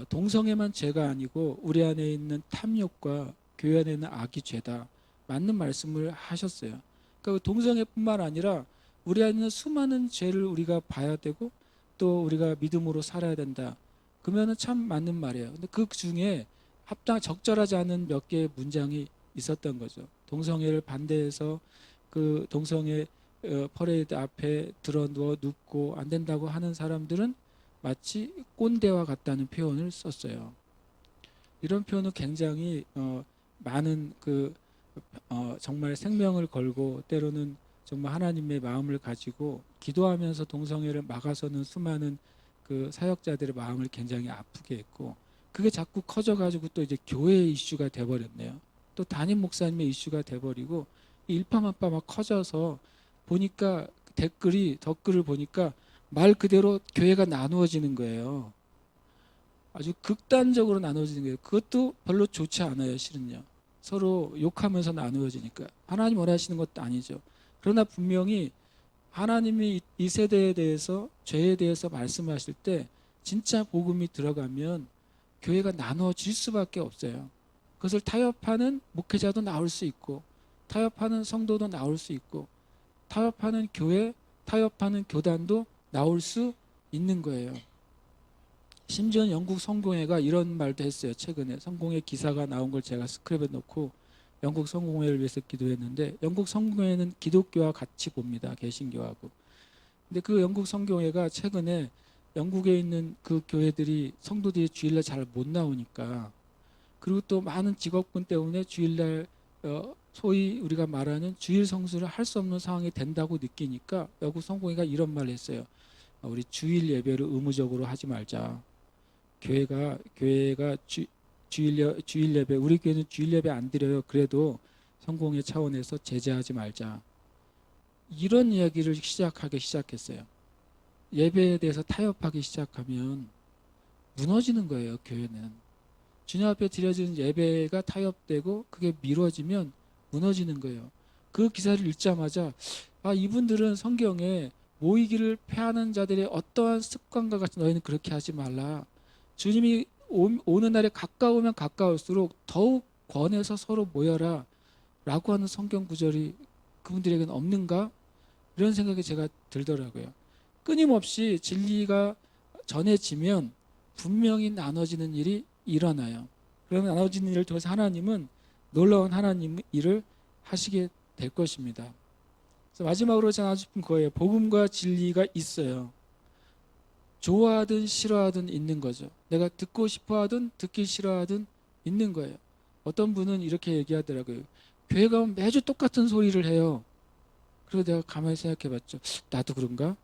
Speaker 1: 동성애만 죄가 아니고 우리 안에 있는 탐욕과 교회 안에 있는 악이 죄다. 맞는 말씀을 하셨어요. 그러니까 동성애뿐만 아니라 우리 안에 있는 수많은 죄를 우리가 봐야 되고 또 우리가 믿음으로 살아야 된다. 그러면은 참 맞는 말이에요. 근데 그 중에 적절하지 않은 몇 개의 문장이 있었던 거죠. 동성애를 반대해서 그 동성애 퍼레이드 앞에 들어 누워 눕고 안 된다고 하는 사람들은 마치 꼰대와 같다는 표현을 썼어요. 이런 표현은 굉장히 많은 정말 생명을 걸고 때로는 정말 하나님의 마음을 가지고 기도하면서 동성애를 막아서는 수많은 그 사역자들의 마음을 굉장히 아프게 했고 그게 자꾸 커져가지고 또 이제 교회의 이슈가 돼버렸네요. 또 담임 목사님의 이슈가 돼버리고 일파만파 막 커져서 보니까 댓글을 보니까 말 그대로 교회가 나누어지는 거예요. 아주 극단적으로 나누어지는 거예요. 그것도 별로 좋지 않아요, 실은요. 서로 욕하면서 나누어지니까. 하나님 원하시는 것도 아니죠. 그러나 분명히 하나님이 이 세대에 대해서 죄에 대해서 말씀하실 때 진짜 복음이 들어가면 교회가 나눠질 수밖에 없어요. 그것을 타협하는 목회자도 나올 수 있고 타협하는 성도도 나올 수 있고 타협하는 교회, 타협하는 교단도 나올 수 있는 거예요. 심지어 영국 성공회가 이런 말도 했어요. 최근에 성공회 기사가 나온 걸 제가 스크랩에 놓고 영국 성공회를 위해서 기도했는데 영국 성공회는 기독교와 같이 봅니다. 개신교하고. 근데 그 영국 성공회가 최근에 영국에 있는 그 교회들이 성도들이 주일날 잘 못 나오니까 그리고 또 많은 직업군 때문에 주일날 소위 우리가 말하는 주일 성수를 할 수 없는 상황이 된다고 느끼니까 영국 성공회가 이런 말을 했어요. 우리 주일 예배를 의무적으로 하지 말자. 교회가 주일 예배 우리 교회는 주일 예배 안 드려요. 그래도 성공회 차원에서 제재하지 말자. 이런 이야기를 시작했어요. 예배에 대해서 타협하기 시작하면 무너지는 거예요. 교회는. 주님 앞에 드려지는 예배가 타협되고 그게 미뤄지면 무너지는 거예요. 그 기사를 읽자마자 이분들은 성경에 모이기를 패하는 자들의 어떠한 습관과 같이 너희는 그렇게 하지 말라. 주님이 오는 날에 가까우면 가까울수록 더욱 권해서 서로 모여라 라고 하는 성경 구절이 그분들에게는 없는가? 이런 생각이 제가 들더라고요. 끊임없이 진리가 전해지면 분명히 나눠지는 일이 일어나요. 그러면 나눠지는 일을 통해서 하나님은 놀라운 하나님 일을 하시게 될 것입니다. 그래서 마지막으로 제가 하고 싶은 거예요. 복음과 진리가 있어요. 좋아하든 싫어하든 있는 거죠. 내가 듣고 싶어하든 듣기 싫어하든 있는 거예요. 어떤 분은 이렇게 얘기하더라고요. 교회 가면 매주 똑같은 소리를 해요. 그래서 내가 가만히 생각해 봤죠. 나도 그런가?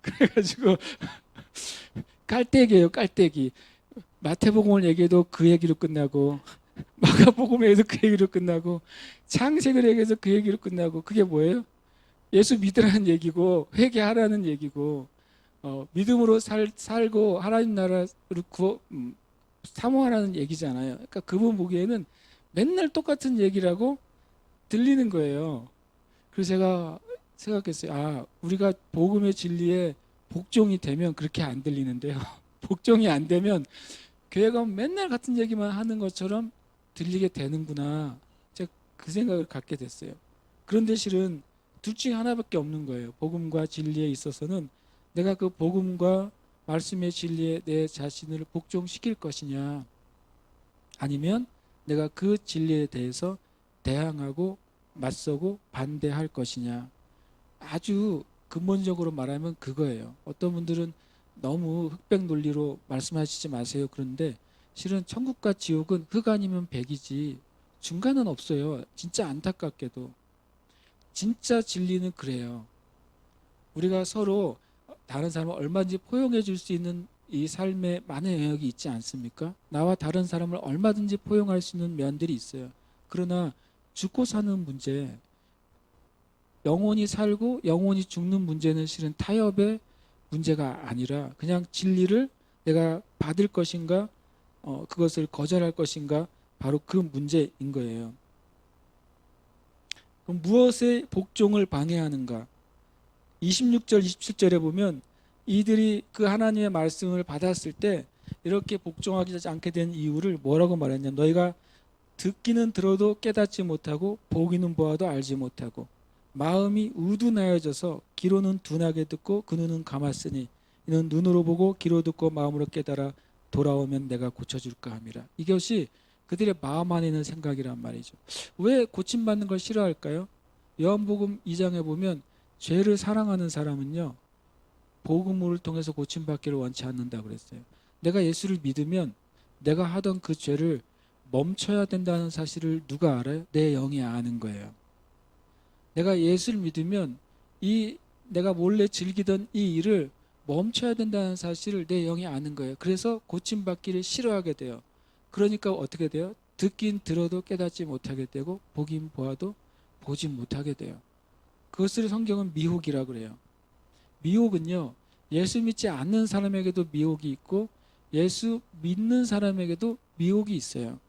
Speaker 1: 그래가지고 깔때기예요, 깔때기. 마태복음을 얘기해도 그 얘기로 끝나고 마가복음을 얘기해도 그 얘기로 끝나고 창세기를 얘기해서 그 얘기로 끝나고 그게 뭐예요? 예수 믿으라는 얘기고 회개하라는 얘기고 믿음으로 살고 하나님 나라를 사모하라는 얘기잖아요. 그러니까 그분 보기에는 맨날 똑같은 얘기라고 들리는 거예요. 그래서 제가 생각했어요. 우리가 복음의 진리에 복종이 되면 그렇게 안 들리는데요. 복종이 안 되면 교회가 맨날 같은 얘기만 하는 것처럼 들리게 되는구나. 제가 그 생각을 갖게 됐어요. 그런데 실은 둘 중에 하나밖에 없는 거예요. 복음과 진리에 있어서는 내가 그 복음과 말씀의 진리에 내 자신을 복종시킬 것이냐, 아니면 내가 그 진리에 대해서 대항하고 맞서고 반대할 것이냐. 아주 근본적으로 말하면 그거예요. 어떤 분들은 너무 흑백 논리로 말씀하시지 마세요. 그런데 실은 천국과 지옥은 흑 아니면 백이지 중간은 없어요. 진짜 안타깝게도. 진짜 진리는 그래요. 우리가 서로 다른 사람을 얼마든지 포용해 줄 수 있는 이 삶에 많은 영역이 있지 않습니까? 나와 다른 사람을 얼마든지 포용할 수 있는 면들이 있어요. 그러나 죽고 사는 문제, 영원히 살고 영원히 죽는 문제는 실은 타협의 문제가 아니라 그냥 진리를 내가 받을 것인가, 그것을 거절할 것인가, 바로 그 문제인 거예요. 그럼 무엇에 복종을 방해하는가? 26절, 27절에 보면 이들이 그 하나님의 말씀을 받았을 때 이렇게 복종하지 않게 된 이유를 뭐라고 말했냐? 너희가 듣기는 들어도 깨닫지 못하고 보기는 보아도 알지 못하고 마음이 우둔하여져서 귀로는 둔하게 듣고 그 눈은 감았으니 이는 눈으로 보고 귀로 듣고 마음으로 깨달아 돌아오면 내가 고쳐줄까 함이라. 이것이 그들의 마음 안에 있는 생각이란 말이죠. 왜 고침받는 걸 싫어할까요? 요한복음 2장에 보면 죄를 사랑하는 사람은요, 복음을 통해서 고침받기를 원치 않는다 그랬어요. 내가 예수를 믿으면 내가 하던 그 죄를 멈춰야 된다는 사실을 누가 알아요? 내 영이 아는 거예요. 내가 예수를 믿으면 내가 몰래 즐기던 이 일을 멈춰야 된다는 사실을 내 영이 아는 거예요. 그래서 고침받기를 싫어하게 돼요. 그러니까 어떻게 돼요? 듣긴 들어도 깨닫지 못하게 되고 보긴 보아도 보지 못하게 돼요. 그것을 성경은 미혹이라고 그래요. 미혹은요, 예수 믿지 않는 사람에게도 미혹이 있고 예수 믿는 사람에게도 미혹이 있어요.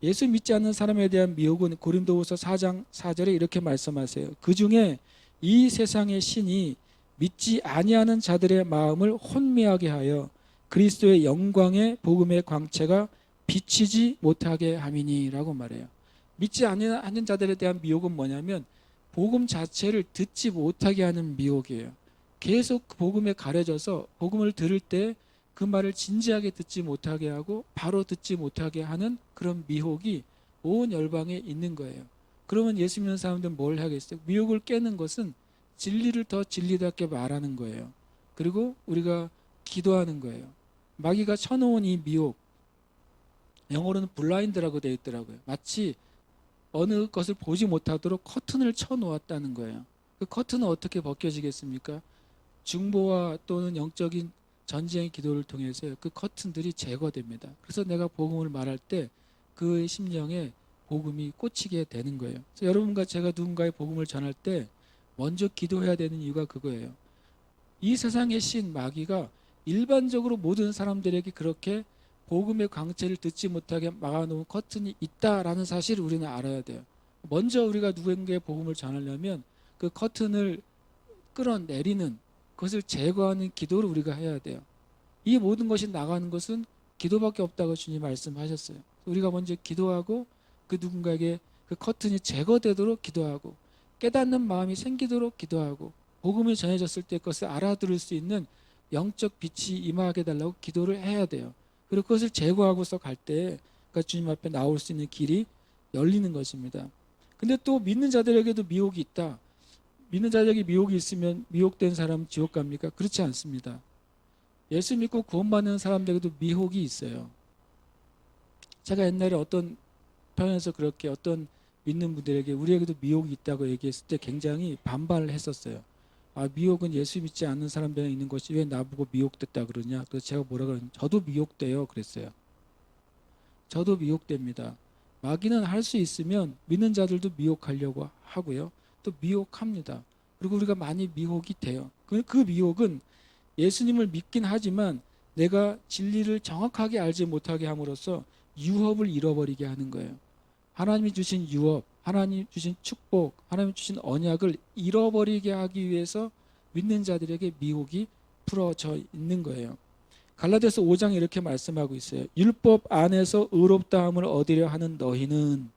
Speaker 1: 예수 믿지 않는 사람에 대한 미혹은 고린도후서 4장 4절에 이렇게 말씀하세요. 그 중에 이 세상의 신이 믿지 아니하는 자들의 마음을 혼미하게 하여 그리스도의 영광의 복음의 광채가 비치지 못하게 함이니라고 말해요. 믿지 않는 자들에 대한 미혹은 뭐냐면 복음 자체를 듣지 못하게 하는 미혹이에요. 계속 그 복음에 가려져서 복음을 들을 때 그 말을 진지하게 듣지 못하게 하고 바로 듣지 못하게 하는 그런 미혹이 온 열방에 있는 거예요. 그러면 예수 믿는 사람들은 뭘 하겠어요? 미혹을 깨는 것은 진리를 더 진리답게 말하는 거예요. 그리고 우리가 기도하는 거예요. 마귀가 쳐놓은 이 미혹, 영어로는 블라인드라고 되어 있더라고요. 마치 어느 것을 보지 못하도록 커튼을 쳐놓았다는 거예요. 그 커튼은 어떻게 벗겨지겠습니까? 중보와 또는 영적인 전쟁의 기도를 통해서 그 커튼들이 제거됩니다. 그래서 내가 복음을 말할 때 그의 심령에 복음이 꽂히게 되는 거예요. 그래서 여러분과 제가 누군가의 복음을 전할 때 먼저 기도해야 되는 이유가 그거예요. 이 세상의 신 마귀가 일반적으로 모든 사람들에게 그렇게 복음의 광채를 듣지 못하게 막아놓은 커튼이 있다라는 사실을 우리는 알아야 돼요. 먼저 우리가 누군가의 복음을 전하려면 그 커튼을 끌어내리는, 그것을 제거하는 기도를 우리가 해야 돼요. 이 모든 것이 나가는 것은 기도밖에 없다고 주님 말씀하셨어요. 우리가 먼저 기도하고 그 누군가에게 그 커튼이 제거되도록 기도하고 깨닫는 마음이 생기도록 기도하고 복음이 전해졌을 때 그것을 알아들을 수 있는 영적 빛이 임하게 달라고 기도를 해야 돼요. 그리고 그것을 제거하고서 갈 때 그러니까 주님 앞에 나올 수 있는 길이 열리는 것입니다. 근데 또 믿는 자들에게도 미혹이 있다. 믿는 자들에게 미혹이 있으면 미혹된 사람 지옥 갑니까? 그렇지 않습니다. 예수 믿고 구원받는 사람들에게도 미혹이 있어요. 제가 옛날에 어떤 편에서 그렇게 어떤 믿는 분들에게 우리에게도 미혹이 있다고 얘기했을 때 굉장히 반발을 했었어요. 아, 미혹은 예수 믿지 않는 사람들에 있는 것이 왜 나보고 미혹됐다 그러냐. 그래서 제가 뭐라 그러냐. 저도 미혹돼요. 그랬어요. 저도 미혹됩니다. 마귀는 할 수 있으면 믿는 자들도 미혹하려고 하고요. 또 미혹합니다. 그리고 우리가 많이 미혹이 돼요. 그 미혹은 예수님을 믿긴 하지만 내가 진리를 정확하게 알지 못하게 함으로써 유업을 잃어버리게 하는 거예요. 하나님이 주신 유업, 하나님 주신 축복, 하나님 주신 언약을 잃어버리게 하기 위해서 믿는 자들에게 미혹이 풀어져 있는 거예요. 갈라디아서 5장에 이렇게 말씀하고 있어요. 율법 안에서 의롭다함을 얻으려 하는 너희는,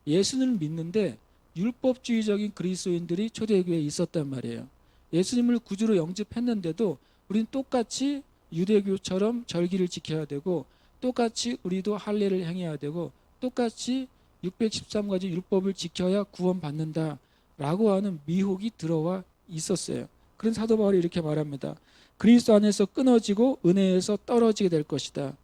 Speaker 1: 예수님을 믿는데 율법주의적인 그리스도인들이 초대교회에 있었단 말이에요. 예수님을 구주로 영접했는데도 우리는 똑같이 유대교처럼 절기를 지켜야 되고 똑같이 우리도 할례를 행해야 되고 똑같이 613가지 율법을 지켜야 구원받는다라고 하는 미혹이 들어와 있었어요. 그런 사도 바울이 이렇게 말합니다. 그리스도 안에서 끊어지고 은혜에서 떨어지게 될 것이다.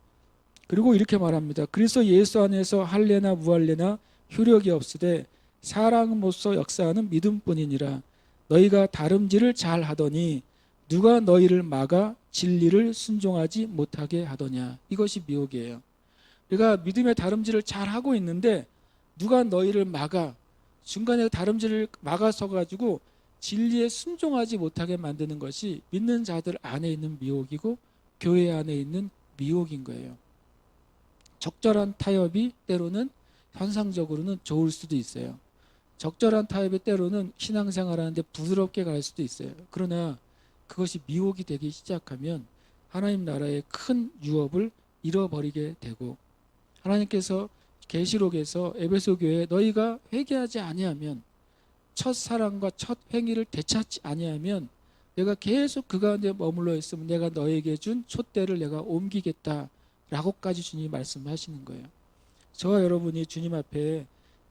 Speaker 1: 그리고 이렇게 말합니다. 그리스도 예수 안에서 할례나 무할례나 효력이 없으되 사랑으로서 역사하는 믿음뿐이니라. 너희가 다름질을 잘 하더니 누가 너희를 막아 진리를 순종하지 못하게 하더냐. 이것이 미혹이에요. 우리가 믿음의 다름질을 잘 하고 있는데 누가 너희를 막아, 중간에 다름질을 막아서 가지고 진리에 순종하지 못하게 만드는 것이 믿는 자들 안에 있는 미혹이고 교회 안에 있는 미혹인 거예요. 적절한 타협이 때로는 현상적으로는 좋을 수도 있어요. 적절한 타협이 때로는 신앙생활하는데 부드럽게 갈 수도 있어요. 그러나 그것이 미혹이 되기 시작하면 하나님 나라의 큰 유업을 잃어버리게 되고, 하나님께서 계시록에서 에베소 교회에 너희가 회개하지 아니하면, 첫 사랑과 첫 행위를 되찾지 아니하면 내가 계속 그 가운데 머물러 있으면 내가 너에게 준 촛대를 내가 옮기겠다라고까지 주님이 말씀하시는 거예요. 저와 여러분이 주님 앞에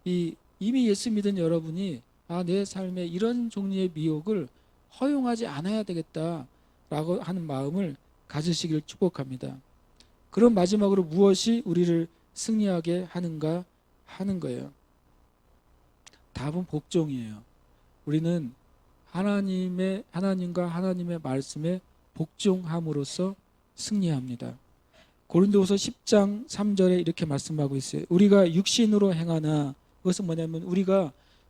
Speaker 1: 이미 예수 믿은 여러분이 내 삶에 이런 종류의 미혹을 허용하지 않아야 되겠다라고 하는 마음을 가지시길 축복합니다. 그럼 마지막으로 무엇이 우리를 승리하게 하는가 하는 거예요. 답은 복종이에요. 우리는 하나님과 하나님의 말씀에 복종함으로써 승리합니다. 고린도후서 10장 3절에 이렇게 말씀하고 있어요. 우리가 육신으로 행하나, 그것은 뭐냐면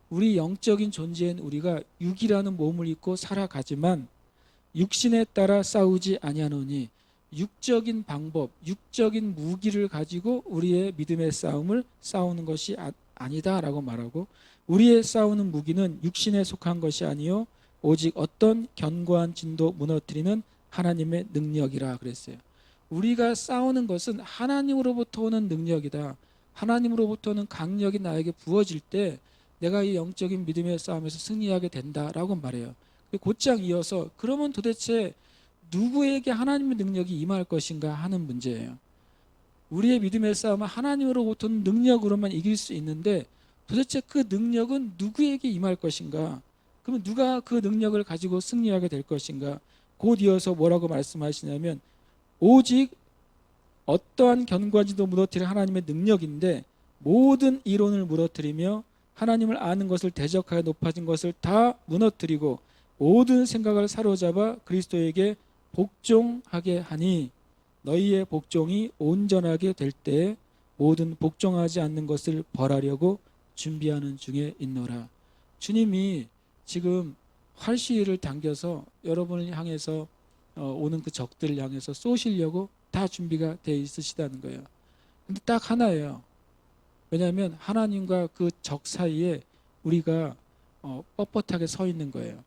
Speaker 1: 우리 영적인 존재인 우리가 육이라는 몸을 입고 살아가지만 육신에 따라 싸우지 아니하노니, 육적인 방법, 육적인 무기를 가지고 우리의 믿음의 싸움을 싸우는 것이 아니다라고 말하고, 우리의 싸우는 무기는 육신에 속한 것이 아니요 오직 어떤 견고한 진도 무너뜨리는 하나님의 능력이라 그랬어요. 우리가 싸우는 것은 하나님으로부터 오는 능력이다. 하나님으로부터는 강력이 나에게 부어질 때 내가 이 영적인 믿음의 싸움에서 승리하게 된다라고 말해요. 곧장 이어서 그러면 도대체 누구에게 하나님의 능력이 임할 것인가 하는 문제예요. 우리의 믿음의 싸움은 하나님으로부터는 능력으로만 이길 수 있는데 도대체 그 능력은 누구에게 임할 것인가? 그러면 누가 그 능력을 가지고 승리하게 될 것인가? 곧 이어서 뭐라고 말씀하시냐면 오직 어떠한 견고한지도 무너뜨릴 하나님의 능력인데 모든 이론을 무너뜨리며 하나님을 아는 것을 대적하여 높아진 것을 다 무너뜨리고 모든 생각을 사로잡아 그리스도에게 복종하게 하니 너희의 복종이 온전하게 될 때 모든 복종하지 않는 것을 벌하려고 준비하는 중에 있노라. 주님이 지금 활시위를 당겨서 여러분을 향해서 오는 그 적들을 향해서 쏘시려고 다 준비가 되어 있으시다는 거예요. 근데 딱 하나예요. 왜냐하면 하나님과 그 적 사이에 우리가 뻣뻣하게 서 있는 거예요.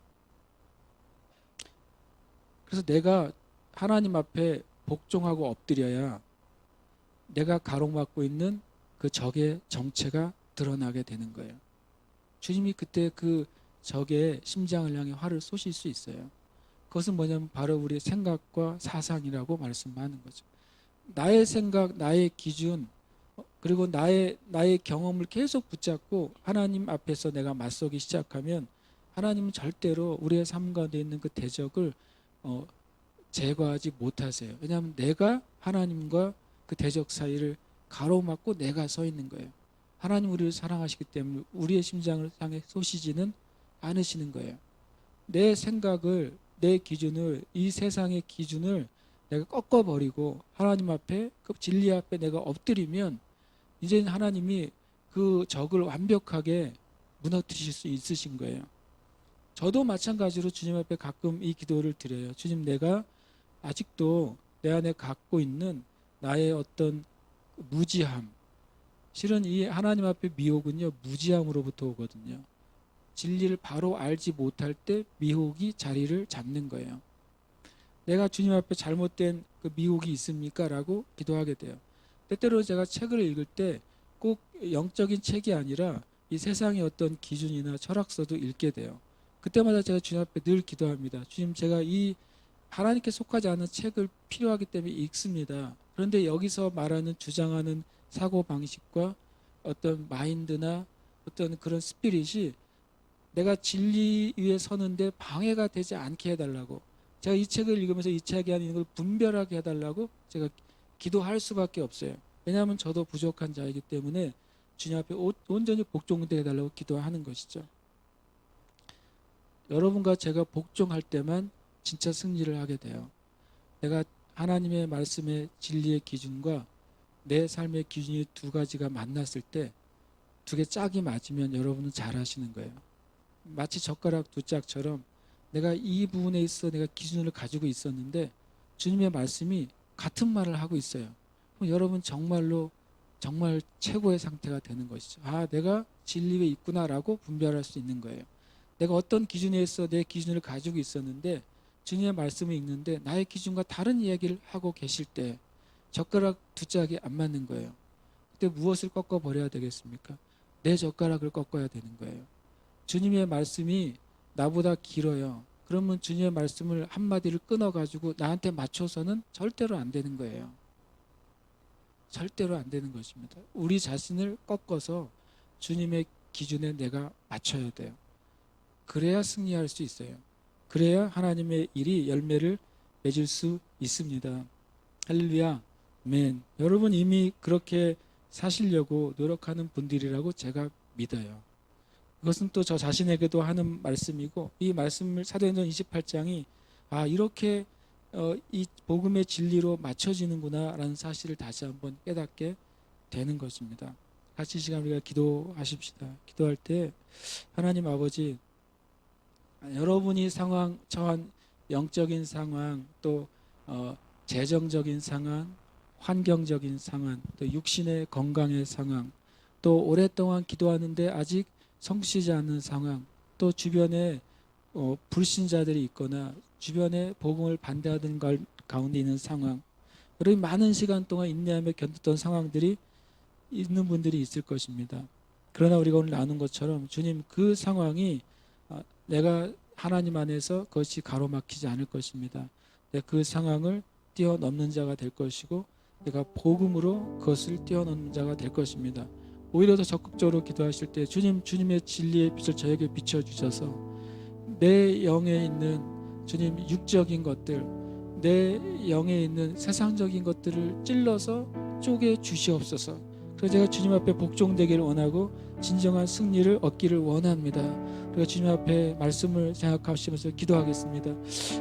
Speaker 1: 그래서 내가 하나님 앞에 복종하고 엎드려야 내가 가로막고 있는 그 적의 정체가 드러나게 되는 거예요. 주님이 그때 그 적의 심장을 향해 활을 쏘실 수 있어요. 그것은 뭐냐면 바로 우리의 생각과 사상이라고 말씀하는 거죠. 나의 생각, 나의 기준, 그리고 나의 경험을 계속 붙잡고 하나님 앞에서 내가 맞서기 시작하면 하나님은 절대로 우리의 삶 가운데 있는 그 대적을 제거하지 못하세요. 왜냐하면 내가 하나님과 그 대적 사이를 가로막고 내가 서 있는 거예요. 하나님 우리를 사랑하시기 때문에 우리의 심장을 향해 쏘시지는 않으시는 거예요. 내 생각을, 내 기준을, 이 세상의 기준을 내가 꺾어버리고 하나님 앞에, 그 진리 앞에 내가 엎드리면 이제 하나님이 그 적을 완벽하게 무너뜨리실 수 있으신 거예요. 저도 마찬가지로 주님 앞에 가끔 이 기도를 드려요. 주님, 내가 아직도 내 안에 갖고 있는 나의 어떤 무지함, 실은 이 하나님 앞에 미혹은요, 무지함으로부터 오거든요. 진리를 바로 알지 못할 때 미혹이 자리를 잡는 거예요. 내가 주님 앞에 잘못된 그 미혹이 있습니까? 라고 기도하게 돼요. 때때로 제가 책을 읽을 때 꼭 영적인 책이 아니라 이 세상의 어떤 기준이나 철학서도 읽게 돼요. 그때마다 제가 주님 앞에 늘 기도합니다. 주님, 제가 이 하나님께 속하지 않은 책을 필요하기 때문에 읽습니다. 그런데 여기서 말하는 주장하는 사고 방식과 어떤 마인드나 어떤 그런 스피릿이 내가 진리 위에 서는데 방해가 되지 않게 해달라고, 제가 이 책을 읽으면서 이 책에 있는 걸 분별하게 해달라고 제가 기도할 수밖에 없어요. 왜냐하면 저도 부족한 자이기 때문에 주님 앞에 온전히 복종되게 해달라고 기도하는 것이죠. 여러분과 제가 복종할 때만 진짜 승리를 하게 돼요. 내가 하나님의 말씀의 진리의 기준과 내 삶의 기준이 두 가지가 만났을 때 두 개 짝이 맞으면 여러분은 잘하시는 거예요. 마치 젓가락 두 짝처럼 내가 이 부분에 있어 내가 기준을 가지고 있었는데 주님의 말씀이 같은 말을 하고 있어요. 그럼 여러분 정말로 정말 최고의 상태가 되는 것이죠. 아, 내가 진리에 있구나라고 분별할 수 있는 거예요. 내가 어떤 기준에 있어 내 기준을 가지고 있었는데 주님의 말씀을 읽는데 나의 기준과 다른 이야기를 하고 계실 때 젓가락 두 짝이 안 맞는 거예요. 그때 무엇을 꺾어버려야 되겠습니까? 내 젓가락을 꺾어야 되는 거예요. 주님의 말씀이 나보다 길어요. 그러면 주님의 말씀을 한마디를 끊어가지고 나한테 맞춰서는 절대로 안 되는 거예요. 절대로 안 되는 것입니다. 우리 자신을 꺾어서 주님의 기준에 내가 맞춰야 돼요. 그래야 승리할 수 있어요. 그래야 하나님의 일이 열매를 맺을 수 있습니다. 할렐루야. 아멘. 여러분 이미 그렇게 사시려고 노력하는 분들이라고 제가 믿어요. 이것은 또 저 자신에게도 하는 말씀이고, 이 말씀을 사도행전 28장이 이렇게 이 복음의 진리로 맞춰지는구나 라는 사실을 다시 한번 깨닫게 되는 것입니다. 같이 이 시간 우리가 기도하십시다. 기도할 때 하나님 아버지, 여러분이 처한 영적인 상황, 또 재정적인 상황, 환경적인 상황, 또 육신의 건강의 상황, 또 오랫동안 기도하는데 아직 성취지 않는 상황, 또 주변에 불신자들이 있거나 주변에 복음을 반대하는 가운데 있는 상황, 여러분 많은 시간 동안 인내하며 견뎠던 상황들이 있는 분들이 있을 것입니다. 그러나 우리가 오늘 나눈 것처럼 주님, 그 상황이 내가 하나님 안에서 그것이 가로막히지 않을 것입니다. 내가 그 상황을 뛰어넘는 자가 될 것이고 내가 복음으로 그것을 뛰어넘는 자가 될 것입니다. 오히려 더 적극적으로 기도하실 때 주님, 주님의 진리의 빛을 저에게 비춰주셔서 내 영에 있는 주님 육적인 것들, 내 영에 있는 세상적인 것들을 찔러서 쪼개 주시옵소서. 그래서 제가 주님 앞에 복종되기를 원하고 진정한 승리를 얻기를 원합니다. 우리가 주님 앞에 말씀을 생각하시면서 기도하겠습니다.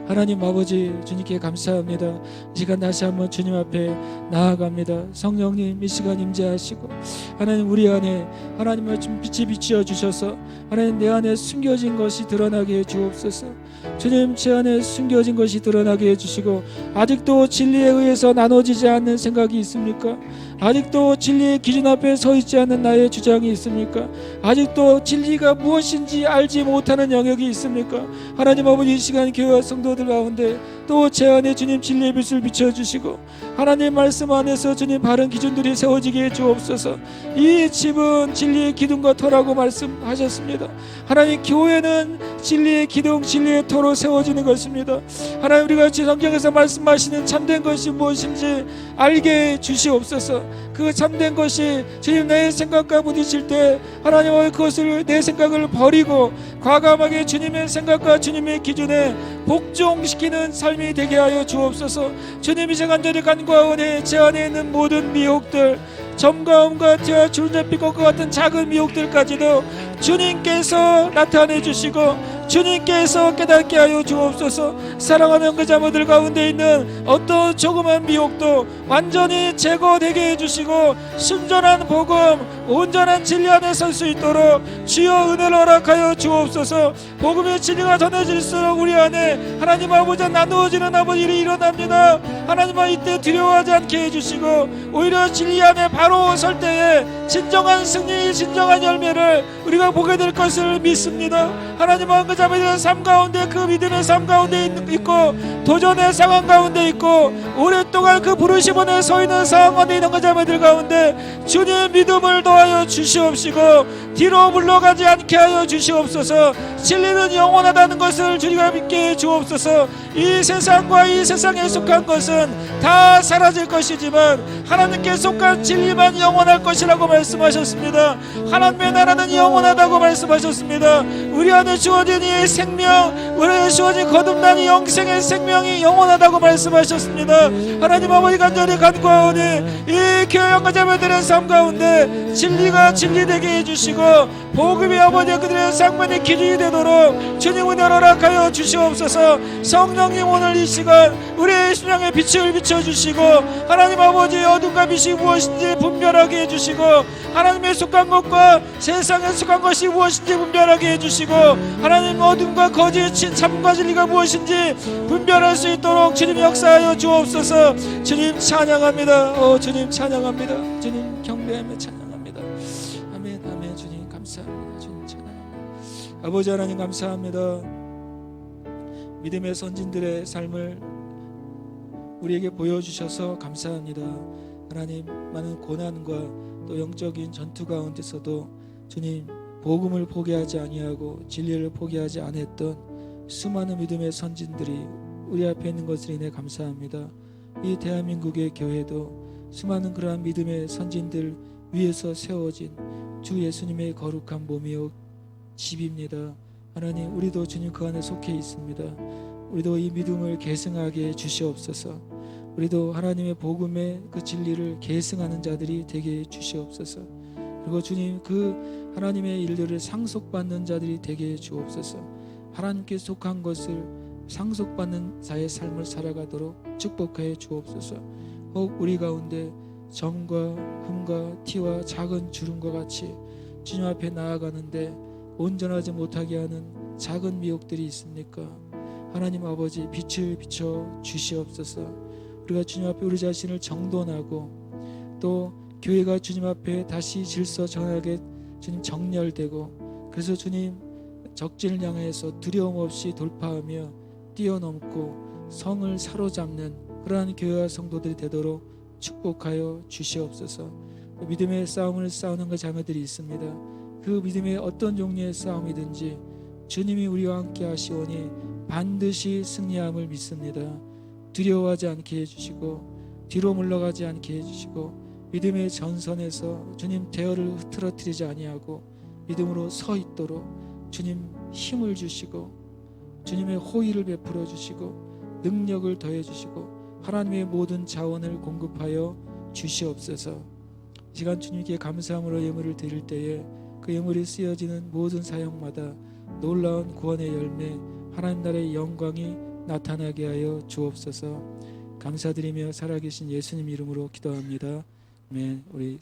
Speaker 1: 하나님 아버지, 주님께 감사합니다. 이 시간 다시 한번 주님 앞에 나아갑니다. 성령님, 이 시간 임재하시고 하나님, 우리 안에 하나님의 빛이 비추어 주셔서 하나님, 내 안에 숨겨진 것이 드러나게 해 주옵소서. 주님, 제 안에 숨겨진 것이 드러나게 해주시고, 아직도 진리에 의해서 나눠지지 않는 생각이 있습니까? 아직도 진리의 기준 앞에 서 있지 않는 나의 주장이 있습니까? 아직도 진리가 무엇인지 알지 못하는 영역이 있습니까? 하나님 아버지, 이 시간 교회와 성도들 가운데 또 제 안에 주님 진리의 빛을 비춰주시고 하나님 말씀 안에서 주님 바른 기준들이 세워지게 해 주옵소서. 이 집은 진리의 기둥과 터라고 말씀하셨습니다. 하나님, 교회는 진리의 기둥, 진리의 터로 세워지는 것입니다. 하나님, 우리가 성경에서 말씀하시는 참된 것이 무엇인지 알게 해 주시옵소서. 그 참된 것이 주님 내 생각과 부딪힐 때 하나님, 그것을 내 생각을 버리고 과감하게 주님의 생각과 주님의 기준에 복종시키는 삶이 되게 하여 주옵소서. 주님, 이 시간 저리 간과하오니 제 안에 있는 모든 미혹들, 점과 음과 티와 주름잡힌 것과 같은 작은 미혹들까지도 주님께서 나타내 주시고 주님께서 깨닫게 하여 주옵소서. 사랑하는 그 자녀들 가운데 있는 어떤 조그만 미혹도 완전히 제거되게 해주시고 순전한 복음, 온전한 진리 안에 설 수 있도록 주여 은혜를 허락하여 주옵소서. 복음의 진리가 전해질수록 우리 안에 하나님 아버지 나누어지는 아버지 일이 일어납니다. 하나님아, 이때 두려워하지 않게 해주시고 오히려 진리 안에 바로 설 때에 진정한 승리, 진정한 열매를 우리가 보게 될 것을 믿습니다. 하나님아, 그 자매들의 삶 가운데, 그 믿음의 삶 가운데 있고 도전의 상황 가운데 있고 오랫동안 그 부르심 안에 서 있는 상황 가운데 있는 그 자매들 가운데 주님 믿음을 더하여 주시옵시고 뒤로 물러가지 않게 하여 주시옵소서. 진리는 영원하다는 것을 주님과 믿게 해 주옵소서. 이 세상과 이 세상에 속한 것은 다 사라질 것이지만 하나님께 속한 진리만 영원할 것이라고 말씀하셨습니다. 하나님의 나라는 영원하다고 말씀하셨습니다. 우리 안에 주어진 이 생명, 우리 안에 주어진 거듭난 이 영생의 생명이 영원하다고 말씀하셨습니다. 하나님 아버지, 간절히 간구하오니 이 교회 영과 자매들의 삶 가운데 진리가 진리되게 해주시고 복음이 아버지 그들의 상만의 기준이 되도록 주님 은혜를 허락하여 주시옵소서. 성령님, 오늘 이 시간 우리의 심령에 빛을 비춰주시고 하나님 아버지 어둠과 빛이 무엇인지 분별하게 해주시고 하나님의 속한 것과 세상에 속한 것이 무엇인지 분별하게 해주시고 하나님 어둠과 거짓, 참과 진리가 무엇인지 분별할 수 있도록 주님 역사하여 주옵소서. 주님 찬양합니다. 주님 찬양합니다. 주님 경배하며 찬양합니다. 아멘, 아멘. 주님 감사합니다. 주님 찬양합니다. 아버지 하나님 감사합니다. 믿음의 선진들의 삶을 우리에게 보여주셔서 감사합니다. 하나님, 많은 고난과 또 영적인 전투 가운데서도 주님 복음을 포기하지 아니하고 진리를 포기하지 않았던 수많은 믿음의 선진들이 우리 앞에 있는 것을 인해 감사합니다. 이 대한민국의 교회도 수많은 그러한 믿음의 선진들 위에서 세워진 주 예수님의 거룩한 몸이요 집입니다. 하나님, 우리도 주님 그 안에 속해 있습니다. 우리도 이 믿음을 계승하게 해 주시옵소서. 우리도 하나님의 복음의 그 진리를 계승하는 자들이 되게 해 주시옵소서. 그리고 주님, 그 하나님의 일들을 상속받는 자들이 되게 해 주옵소서. 하나님께 속한 것을 상속받는 자의 삶을 살아가도록 축복해 주옵소서. 혹 우리 가운데 점과 흠과 티와 작은 주름과 같이 주님 앞에 나아가는데 온전하지 못하게 하는 작은 미혹들이 있습니까? 하나님 아버지, 빛을 비춰 주시옵소서. 우리가 주님 앞에 우리 자신을 정돈하고 또 교회가 주님 앞에 다시 질서 정하게 주님 정렬되고, 그래서 주님 적진을 향해서 두려움 없이 돌파하며 뛰어넘고 성을 사로잡는 그러한 교회와 성도들이 되도록 축복하여 주시옵소서. 믿음의 싸움을 싸우는 그 자매들이 있습니다. 그 믿음의 어떤 종류의 싸움이든지 주님이 우리와 함께 하시오니 반드시 승리함을 믿습니다. 두려워하지 않게 해주시고 뒤로 물러가지 않게 해주시고 믿음의 전선에서 주님 대열을 흐트러뜨리지 아니하고 믿음으로 서 있도록 주님 힘을 주시고 주님의 호의를 베풀어 주시고 능력을 더해 주시고 하나님의 모든 자원을 공급하여 주시옵소서. 이 시간 주님께 감사함으로 예물을 드릴 때에 그 예물이 쓰여지는 모든 사역마다 놀라운 구원의 열매, 하나님 나라의 영광이 나타나게 하여 주옵소서. 감사드리며 살아계신 예수님 이름으로 기도합니다. 아멘. 우리